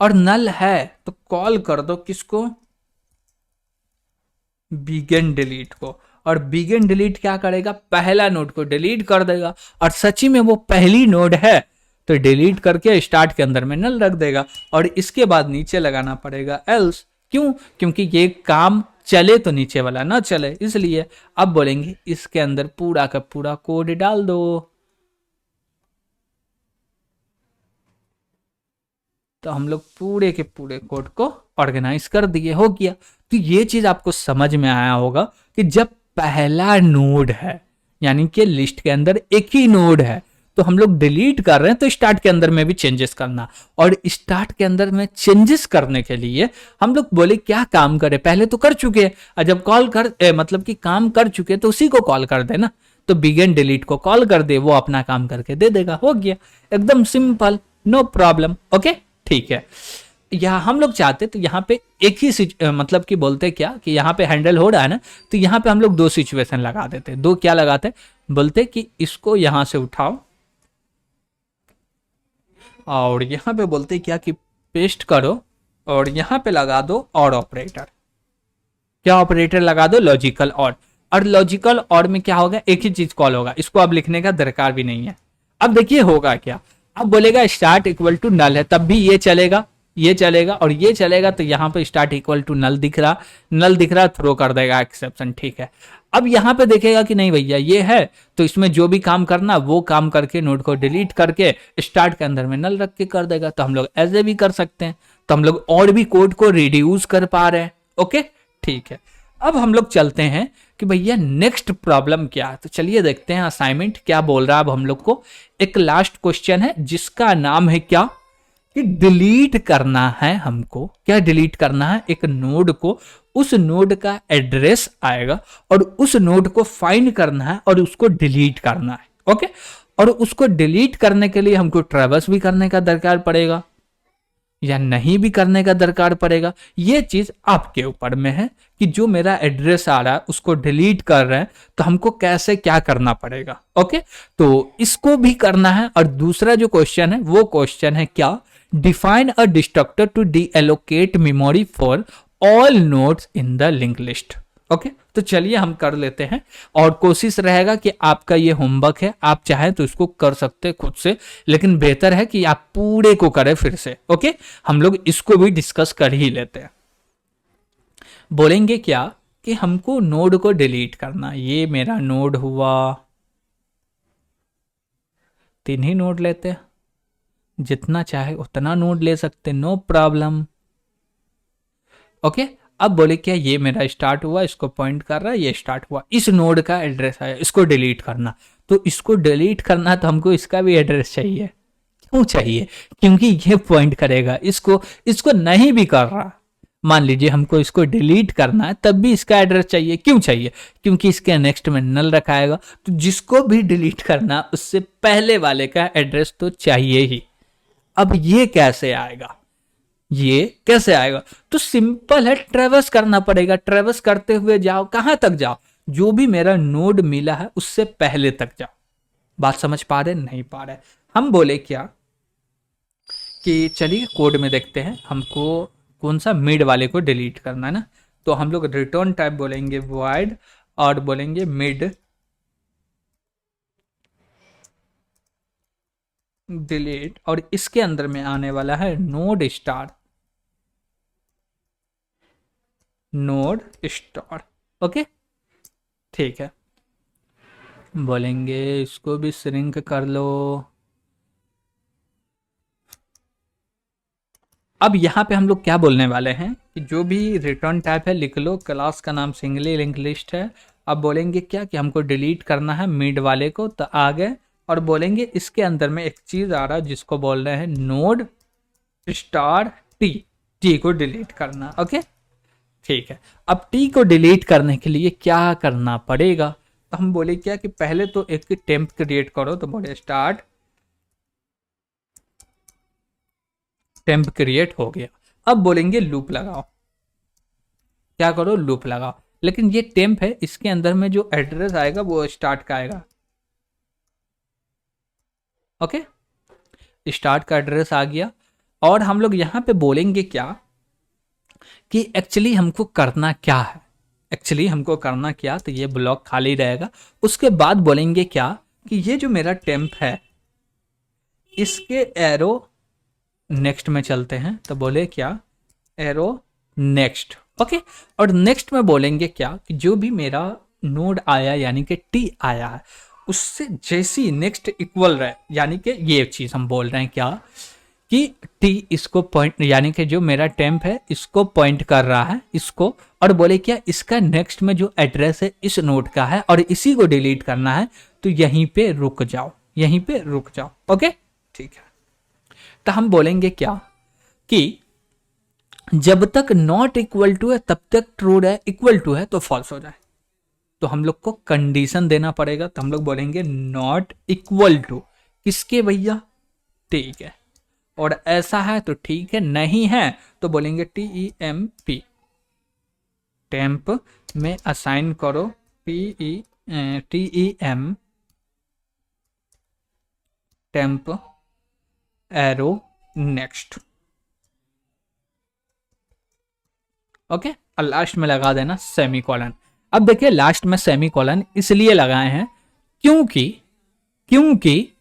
और नल है तो कॉल कर दो किसको, बिगिन डिलीट को। और बिगिन डिलीट क्या करेगा, पहला नोड को डिलीट कर देगा, और सच्ची में वो पहली नोड है तो डिलीट करके स्टार्ट के अंदर में नल रख देगा। और इसके बाद नीचे लगाना पड़ेगा एल्स। क्यों? क्योंकि ये काम चले तो नीचे वाला ना चले, इसलिए। अब बोलेंगे इसके अंदर पूरा का पूरा कोड डाल दो। तो हम लोग पूरे के पूरे कोड को ऑर्गेनाइज कर दिए, हो गया। तो ये चीज आपको समझ में आया होगा कि जब पहला नोड है, यानी कि लिस्ट के अंदर एक ही नोड है, तो हम लोग डिलीट कर रहे हैं तो स्टार्ट के अंदर में भी चेंजेस करना। और स्टार्ट के अंदर में चेंजेस करने के लिए हम लोग बोले क्या काम करें, पहले तो कर चुके हैं, और जब कॉल कर मतलब कि काम कर चुके तो उसी को कॉल कर देना। तो बिगिन डिलीट को कॉल कर दे, वो अपना काम करके दे देगा, हो गया, एकदम सिंपल, नो प्रॉब्लम। ओके, ठीक है। यहाँ हम लोग चाहते तो यहाँ पे एक ही मतलब कि बोलते क्या कि यहाँ पे हैंडल हो रहा है ना, तो यहाँ पे हम लोग दो सिचुएशन लगा देते। दो क्या लगाते, बोलते कि इसको यहां से उठाओ, और यहाँ पे बोलते क्या कि पेस्ट करो, और यहाँ पे लगा दो और ऑपरेटर। क्या ऑपरेटर लगा दो, लॉजिकल और लॉजिकल और में क्या होगा, एक ही चीज कॉल होगा, इसको अब लिखने का दरकार भी नहीं है। अब देखिए होगा क्या, अब बोलेगा स्टार्ट इक्वल टू नल है, तब भी ये चलेगा, ये चलेगा और ये चलेगा। तो यहाँ पे स्टार्ट इक्वल टू नल दिख रहा, थ्रो कर देगा एक्सेप्शन, ठीक है। अब यहाँ पे देखेगा कि नहीं भैया ये है, तो इसमें जो भी काम करना वो काम करके नोड को डिलीट करके स्टार्ट के अंदर में नल रख के कर देगा। तो हम लोग ऐसे भी कर सकते हैं, तो हम लोग और भी कोड को रिड्यूस कर पा रहे हैं। ओके, ठीक है। अब हम लोग चलते हैं कि भैया नेक्स्ट प्रॉब्लम क्या है। तो चलिए देखते हैं असाइनमेंट क्या बोल रहा है। अब हम लोग को एक लास्ट क्वेश्चन है जिसका नाम है क्या, कि डिलीट करना है हमको। क्या डिलीट करना है, एक नोड को, उस नोड का एड्रेस आएगा और उस नोड को फाइंड करना है और उसको डिलीट करना है। ओके, और उसको डिलीट करने के लिए हमको ट्रैवर्स भी करने का दरकार पड़ेगा या नहीं भी करने का दरकार पड़ेगा। ये चीज आपके ऊपर में है कि जो मेरा एड्रेस आ रहा है उसको डिलीट कर रहे हैं तो हमको कैसे क्या करना पड़ेगा। ओके, तो इसको भी करना है। और दूसरा जो क्वेश्चन है वो क्वेश्चन है क्या, define a destructor to deallocate memory for all nodes in the link list. Okay, तो चलिए हम कर लेते हैं, और कोशिश रहेगा कि आपका ये होमवर्क है, आप चाहें तो इसको कर सकते हैं खुद से, लेकिन बेहतर है कि आप पूरे को करें फिर से। ओके, हम लोग इसको भी डिस्कस कर ही लेते हैं। बोलेंगे क्या कि हमको नोड को डिलीट करना। ये मेरा नोड हुआ, 3 ही नोड लेते हैं, जितना चाहे उतना नोड ले सकते, नो प्रॉब्लम। ओके, अब बोले क्या ये मेरा स्टार्ट हुआ, इसको पॉइंट कर रहा है, ये स्टार्ट हुआ, इस नोड का एड्रेस आया, इसको डिलीट करना। तो इसको डिलीट करना तो हमको इसका भी एड्रेस चाहिए। क्यों चाहिए? क्योंकि ये पॉइंट करेगा इसको, इसको नहीं भी कर रहा, मान लीजिए हमको इसको डिलीट करना है, तब भी इसका एड्रेस चाहिए। क्यों चाहिए? क्योंकि इसके नेक्स्ट में नल रखा आएगा, तो जिसको भी डिलीट करना उससे पहले वाले का एड्रेस तो चाहिए ही। अब ये कैसे आएगा, ये कैसे आएगा? तो सिंपल है, ट्रेवर्स करना पड़ेगा। ट्रेवर्स करते हुए जाओ, कहां तक जाओ, जो भी मेरा नोड मिला है उससे पहले तक जाओ। बात समझ पा रहे, नहीं पा रहे? हम बोले क्या कि चलिए कोड में देखते हैं हमको कौन सा मिड वाले को डिलीट करना है ना। तो हम लोग रिटर्न टाइप बोलेंगे वॉइड, और बोलेंगे मिड डिलीट, और इसके अंदर में आने वाला है node star, node star. Okay, ठीक है। बोलेंगे इसको भी श्रिंक कर लो। अब यहाँ पे हम लोग क्या बोलने वाले हैं कि जो भी रिटर्न टाइप है लिख लो, क्लास का नाम सिंगली लिंक लिस्ट है। अब बोलेंगे क्या कि हमको डिलीट करना है मिड वाले को, तो आ गए। और बोलेंगे इसके अंदर में एक चीज आ रहा है जिसको बोल रहे हैं नोड स्टार टी, टी को डिलीट करना। ओके ठीक है। अब टी को डिलीट करने के लिए क्या करना पड़ेगा, तो हम बोले क्या कि पहले तो एक टेम्प क्रिएट करो, तो बोले स्टार्ट टेम्प क्रिएट हो गया। अब बोलेंगे लूप लगाओ, क्या करो लूप लगाओ। लेकिन ये टेम्प है, इसके अंदर में जो एड्रेस आएगा वो स्टार्ट का आएगा। ओके स्टार्ट का एड्रेस आ गया। और हम लोग यहाँ पे बोलेंगे क्या कि एक्चुअली हमको करना क्या है, एक्चुअली हमको करना क्या, तो ये ब्लॉक खाली रहेगा। उसके बाद बोलेंगे क्या कि ये जो मेरा टेम्प है इसके एरो नेक्स्ट में चलते हैं, तो बोले क्या एरो नेक्स्ट। ओके और नेक्स्ट में बोलेंगे क्या कि जो भी मेरा नोड आया यानी कि टी आया है उससे जैसी नेक्स्ट इक्वल रहे, यानी कि ये चीज हम बोल रहे हैं क्या कि टी इसको पॉइंट यानी कि जो मेरा टेम्प है इसको पॉइंट कर रहा है इसको, और बोले क्या इसका नेक्स्ट में जो एड्रेस है इस नोड का है और इसी को डिलीट करना है, तो यहीं पे रुक जाओ, यहीं पे रुक जाओ। ओके ठीक है। तो हम बोलेंगे क्या कि जब तक नॉट इक्वल टू है तब तक ट्रू है, इक्वल टू है तो फॉल्स हो जाए। तो हम लोग को कंडीशन देना पड़ेगा, तो हम लोग बोलेंगे नॉट इक्वल टू किसके भैया, ठीक है। और ऐसा है तो ठीक है, नहीं है तो बोलेंगे TEMP टेम्प में असाइन करो TEM temp arrow next. Okay और लास्ट में लगा देना सेमी कॉलन। अब देखिए लास्ट में सेमी कॉलन इसलिए लगाए हैं क्योंकि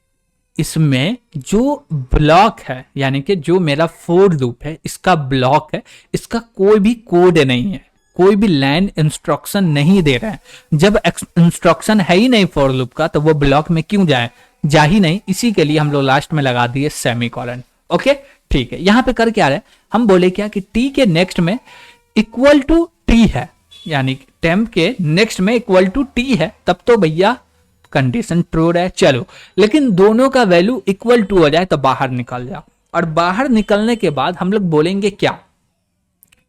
इसमें जो ब्लॉक है यानी कि जो मेरा फोर लूप है इसका ब्लॉक है, इसका कोई भी कोड नहीं है, कोई भी लाइन इंस्ट्रक्शन नहीं दे रहा है। जब इंस्ट्रक्शन है ही नहीं फॉर लूप का तो वो ब्लॉक में क्यों जाए, जा ही नहीं, इसी के लिए हम लोग लास्ट में लगा दिए सेमी कॉलन। ओके ठीक है। यहां पे कर क्या रहे, हम बोले क्या कि टी के नेक्स्ट में इक्वल टू टी है, यानी टेम्प के नेक्स्ट में इक्वल टू टी है, तब तो भैया कंडीशन ट्रू है। चलो लेकिन दोनों का वैल्यू इक्वल टू हो जाए तो बाहर निकल जाओ। और बाहर निकलने के बाद हम लोग बोलेंगे क्या,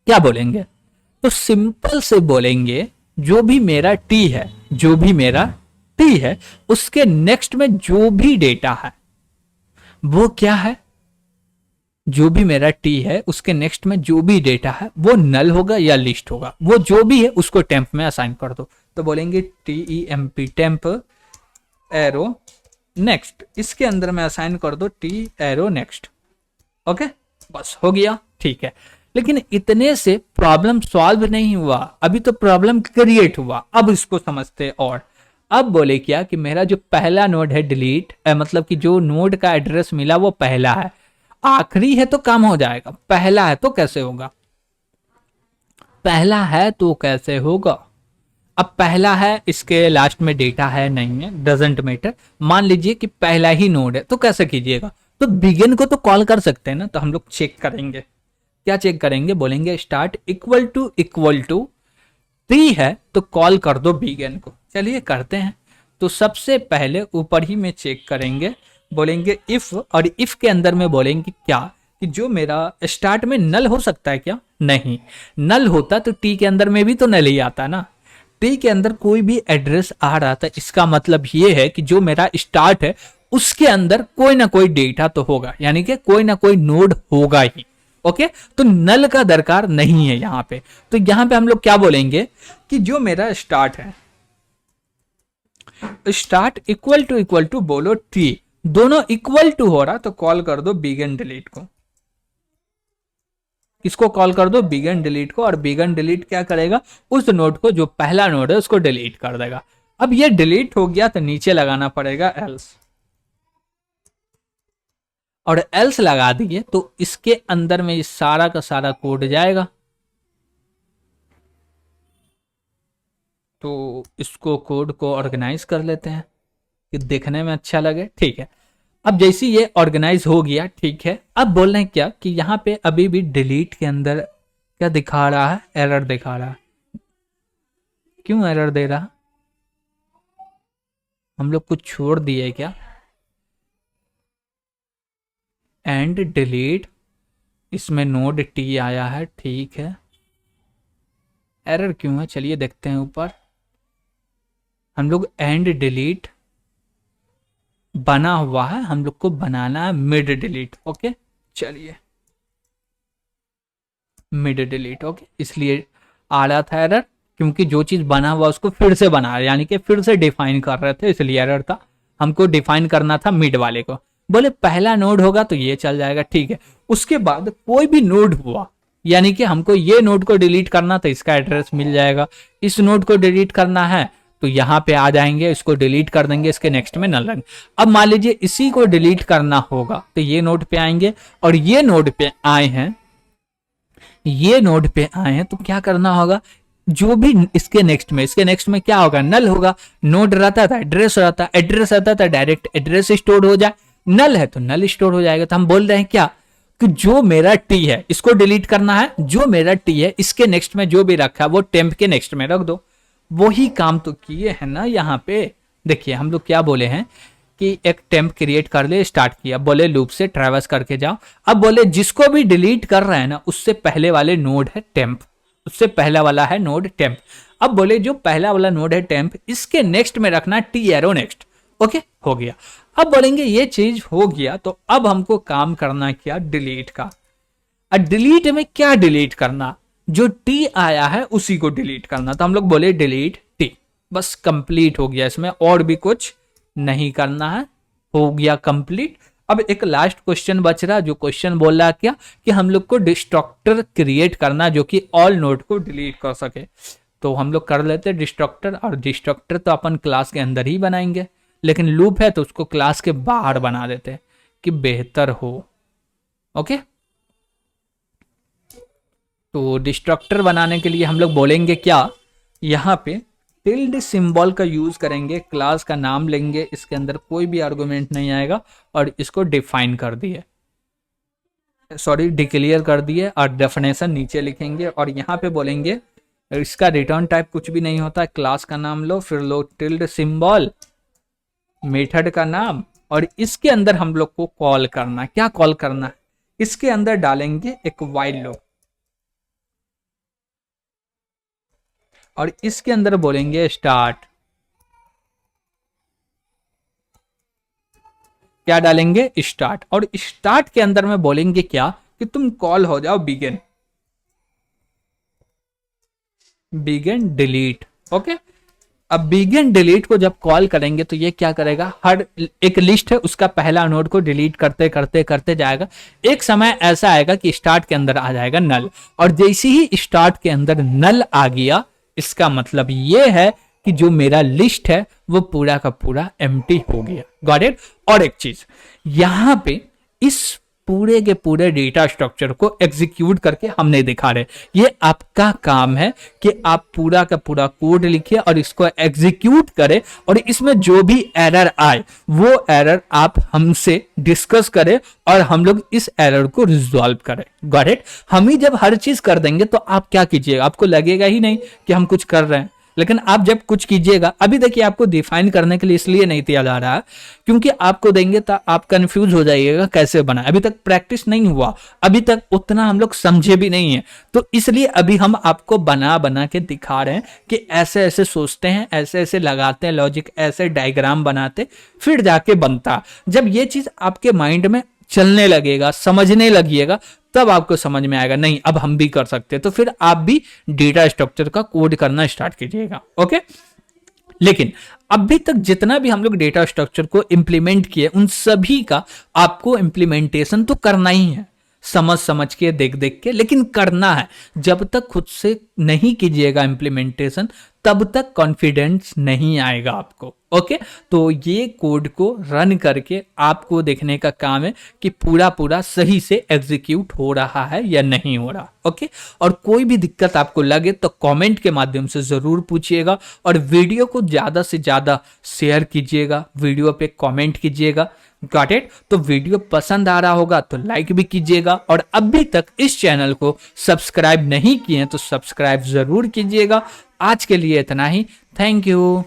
क्या बोलेंगे, तो सिंपल से बोलेंगे जो भी मेरा टी है, जो भी मेरा टी है उसके नेक्स्ट में जो भी डेटा है वो क्या है, जो भी मेरा टी है उसके नेक्स्ट में जो भी डेटा है वो नल होगा या लिस्ट होगा, वो जो भी है उसको टेम्प में असाइन कर दो। तो बोलेंगे TEMP टेम्प एरो नेक्स्ट, इसके अंदर में असाइन कर दो टी एरो नेक्स्ट। ओके बस हो गया, ठीक है। लेकिन इतने से प्रॉब्लम सॉल्व नहीं हुआ, अभी तो प्रॉब्लम क्रिएट हुआ। अब इसको समझते और अब बोले क्या कि मेरा जो पहला नोड है डिलीट मतलब कि जो नोड का एड्रेस मिला वो पहला है, आखिरी है तो काम हो जाएगा, पहला है तो कैसे होगा, पहला है तो कैसे होगा। अब पहला है इसके लास्ट में डेटा है नहीं है, डजेंट मैटर। मान लीजिए कि पहला ही नोड है तो कैसे कीजिएगा, तो बिगिन को तो कॉल कर सकते हैं ना। तो हम लोग चेक करेंगे, क्या चेक करेंगे, बोलेंगे स्टार्ट इक्वल टू टी है तो कॉल कर दो बिगिन को। चलिए करते हैं। तो सबसे पहले ऊपर ही में चेक करेंगे, बोलेंगे इफ, और इफ के अंदर में बोलेंगे क्या कि जो मेरा स्टार्ट में नल हो सकता है क्या, नहीं, नल होता तो टी के अंदर में भी तो नल ही आता ना। टी के अंदर कोई भी एड्रेस आ रहा था, इसका मतलब ये है कि जो मेरा स्टार्ट है उसके अंदर कोई ना कोई डेटा तो होगा, यानी कि कोई ना कोई नोड होगा ही। ओके तो नल का दरकार नहीं है यहां पे। तो यहां पे हम लोग क्या बोलेंगे कि जो मेरा स्टार्ट है, स्टार्ट इक्वल टू बोलो टी, दोनों इक्वल टू हो रहा तो कॉल कर दो बिगिन डिलीट को। किसको कॉल कर दो, बिगिन डिलीट को। और बिगिन डिलीट क्या करेगा, उस नोड को जो पहला नोड है उसको डिलीट कर देगा। अब ये डिलीट हो गया तो नीचे लगाना पड़ेगा एल्स, और एल्स लगा दिए तो इसके अंदर में सारा का सारा कोड जाएगा। तो इसको कोड को ऑर्गेनाइज कर लेते हैं कि देखने में अच्छा लगे। ठीक है, अब जैसे ये ऑर्गेनाइज हो गया, ठीक है, अब बोल रहे हैं क्या कि यहाँ पे अभी भी डिलीट के अंदर क्या दिखा रहा है, एरर दिखा रहा है। क्यों एरर दे रहा? हम लोग कुछ छोड़ दिए क्या? एंड डिलीट, इसमें नोड टी आया है, ठीक है, एरर क्यों है चलिए देखते हैं ऊपर। हम लोग एंड डिलीट बना हुआ है, हम लोग को बनाना है मिड डिलीट। ओके, चलिए मिड डिलीट, ओके, इसलिए आ रहा था एरर, क्योंकि जो चीज बना हुआ उसको फिर से बना रहे, यानी कि फिर से डिफाइन कर रहे थे, इसलिए एरर था। हमको डिफाइन करना था मिड वाले को। बोले पहला नोड होगा तो ये चल जाएगा, ठीक है। उसके बाद कोई भी नोड हुआ, यानी कि हमको ये नोड को डिलीट करना तो इसका एड्रेस मिल जाएगा, इस नोड को डिलीट करना है तो यहाँ पे आ जाएंगे, इसको डिलीट कर देंगे, इसके नेक्स्ट में नल रखेंगे। अब मान लीजिए इसी को डिलीट करना होगा तो ये नोड पे आएंगे, और ये नोड पे आए हैं, ये नोड पे आए हैं तो क्या करना होगा, जो भी इसके नेक्स्ट में क्या होगा, नल होगा। नोड रहता था एड्रेस रहता, एड्रेस रहता था डायरेक्ट एड्रेस स्टोर हो जाए, नल है तो नल स्टोर हो जाएगा। तो हम बोल रहे हैं क्या कि जो मेरा टी है इसको डिलीट करना है, जो मेरा टी है इसके नेक्स्ट में जो भी रखा है वो टेम्प के नेक्स्ट में रख दो। वही काम तो किए हैं ना यहाँ पे। देखिए हम लोग क्या बोले हैं कि एक टेम्प क्रिएट कर ले, स्टार्ट किया, बोले लूप से ट्रैवर्स करके जाओ। अब बोले जिसको भी डिलीट कर रहे हैं ना उससे पहले वाले नोड है टेम्प, उससे पहला वाला है नोड टेम्प। अब बोले जो पहला वाला नोड है टेम्प, इसके नेक्स्ट में रखना टी एरो नेक्स्ट। ओके, हो गया। अब बोलेंगे ये चीज हो गया तो अब हमको काम करना क्या, डिलीट का। अब डिलीट में क्या डिलीट करना, जो टी आया है उसी को डिलीट करना। तो हम लोग बोले डिलीट टी, बस कंप्लीट हो गया, इसमें और भी कुछ नहीं करना है, हो गया कंप्लीट। अब एक लास्ट क्वेश्चन बच रहा, जो क्वेश्चन बोल रहा क्या कि हम लोग को डिस्ट्रक्टर क्रिएट करना जो कि ऑल नोड को डिलीट कर सके। तो हम लोग कर लेते डिस्ट्रक्टर, और डिस्ट्रक्टर तो अपन क्लास के अंदर ही बनाएंगे, लेकिन लूप है तो उसको क्लास के बाहर बना देते कि बेहतर हो। ओके, तो डिस्ट्रक्टर बनाने के लिए हम लोग बोलेंगे क्या, यहाँ पे टिल्ड सिंबल का यूज करेंगे, क्लास का नाम लेंगे, इसके अंदर कोई भी आर्गुमेंट नहीं आएगा, और इसको डिफाइन कर दिए, सॉरी डिक्लेयर कर दिए, और डेफिनेशन नीचे लिखेंगे। और यहाँ पे बोलेंगे इसका रिटर्न टाइप कुछ भी नहीं होता, क्लास का नाम लो, फिर लो टिल्ड सिंबल, मेथड का नाम, और इसके अंदर हम लोग को कॉल करना, क्या कॉल करना है, इसके अंदर डालेंगे एक व्हाइल लूप, और इसके अंदर बोलेंगे स्टार्ट। क्या डालेंगे, स्टार्ट, और स्टार्ट के अंदर में बोलेंगे क्या कि तुम कॉल हो जाओ बिगिन, बिगिन डिलीट। ओके, अब बिगिन डिलीट को जब कॉल करेंगे तो ये क्या करेगा, हर एक लिस्ट है उसका पहला नोड को डिलीट करते करते करते जाएगा। एक समय ऐसा आएगा कि स्टार्ट के अंदर आ जाएगा नल, और जैसे ही स्टार्ट के अंदर नल आ गया, इसका मतलब ये है कि जो मेरा लिस्ट है वो पूरा का पूरा एम्प्टी हो गया। Got it. और एक चीज यहां पे इस पूरे के पूरे डेटा स्ट्रक्चर को एग्जीक्यूट करके हम नहीं दिखा रहे, ये आपका काम है कि आप पूरा का पूरा कोड लिखिए और इसको एग्जीक्यूट करें, और इसमें जो भी एरर आए वो एरर आप हमसे डिस्कस करें और हम लोग इस एरर को रिजॉल्व करें। Got it. हम ही जब हर चीज कर देंगे तो आप क्या कीजिएगा, आपको लगेगा ही नहीं कि हम कुछ कर रहे हैं, लेकिन आप जब कुछ कीजिएगा, अभी देखिए आपको डिफाइन करने के लिए इसलिए नहीं दिया जा रहा है क्योंकि आपको देंगे तो आप कंफ्यूज हो जाइएगा कैसे बना, अभी तक प्रैक्टिस नहीं हुआ, अभी तक उतना हम लोग समझे भी नहीं है, तो इसलिए अभी हम आपको बना बना के दिखा रहे हैं कि ऐसे ऐसे सोचते हैं, ऐसे ऐसे लगाते हैं लॉजिक, ऐसे डायग्राम बनाते, फिर जाके बनता। जब ये चीज आपके माइंड में चलने लगेगा, समझने लगिएगा, तब आपको समझ में आएगा नहीं अब हम भी कर सकते हैं, तो फिर आप भी डेटा स्ट्रक्चर का कोड करना स्टार्ट कीजिएगा। ओके, लेकिन अभी तक जितना भी हम लोग डेटा स्ट्रक्चर को इंप्लीमेंट किए उन सभी का आपको इंप्लीमेंटेशन तो करना ही है, समझ समझ के, देख देख के, लेकिन करना है। जब तक खुद से नहीं कीजिएगा इंप्लीमेंटेशन तब तक कॉन्फिडेंस नहीं आएगा आपको। ओके, तो ये कोड को रन करके आपको देखने का काम है कि पूरा पूरा सही से एग्जीक्यूट हो रहा है या नहीं हो रहा। ओके, और कोई भी दिक्कत आपको लगे तो कमेंट के माध्यम से जरूर पूछिएगा, और वीडियो को ज्यादा से ज्यादा शेयर कीजिएगा, वीडियो पे कमेंट कीजिएगा। Got it? तो वीडियो पसंद आ रहा होगा तो लाइक भी कीजिएगा, और अभी तक इस चैनल को सब्सक्राइब नहीं किए हैं तो सब्सक्राइब जरूर कीजिएगा। आज के लिए इतना ही। Thank you.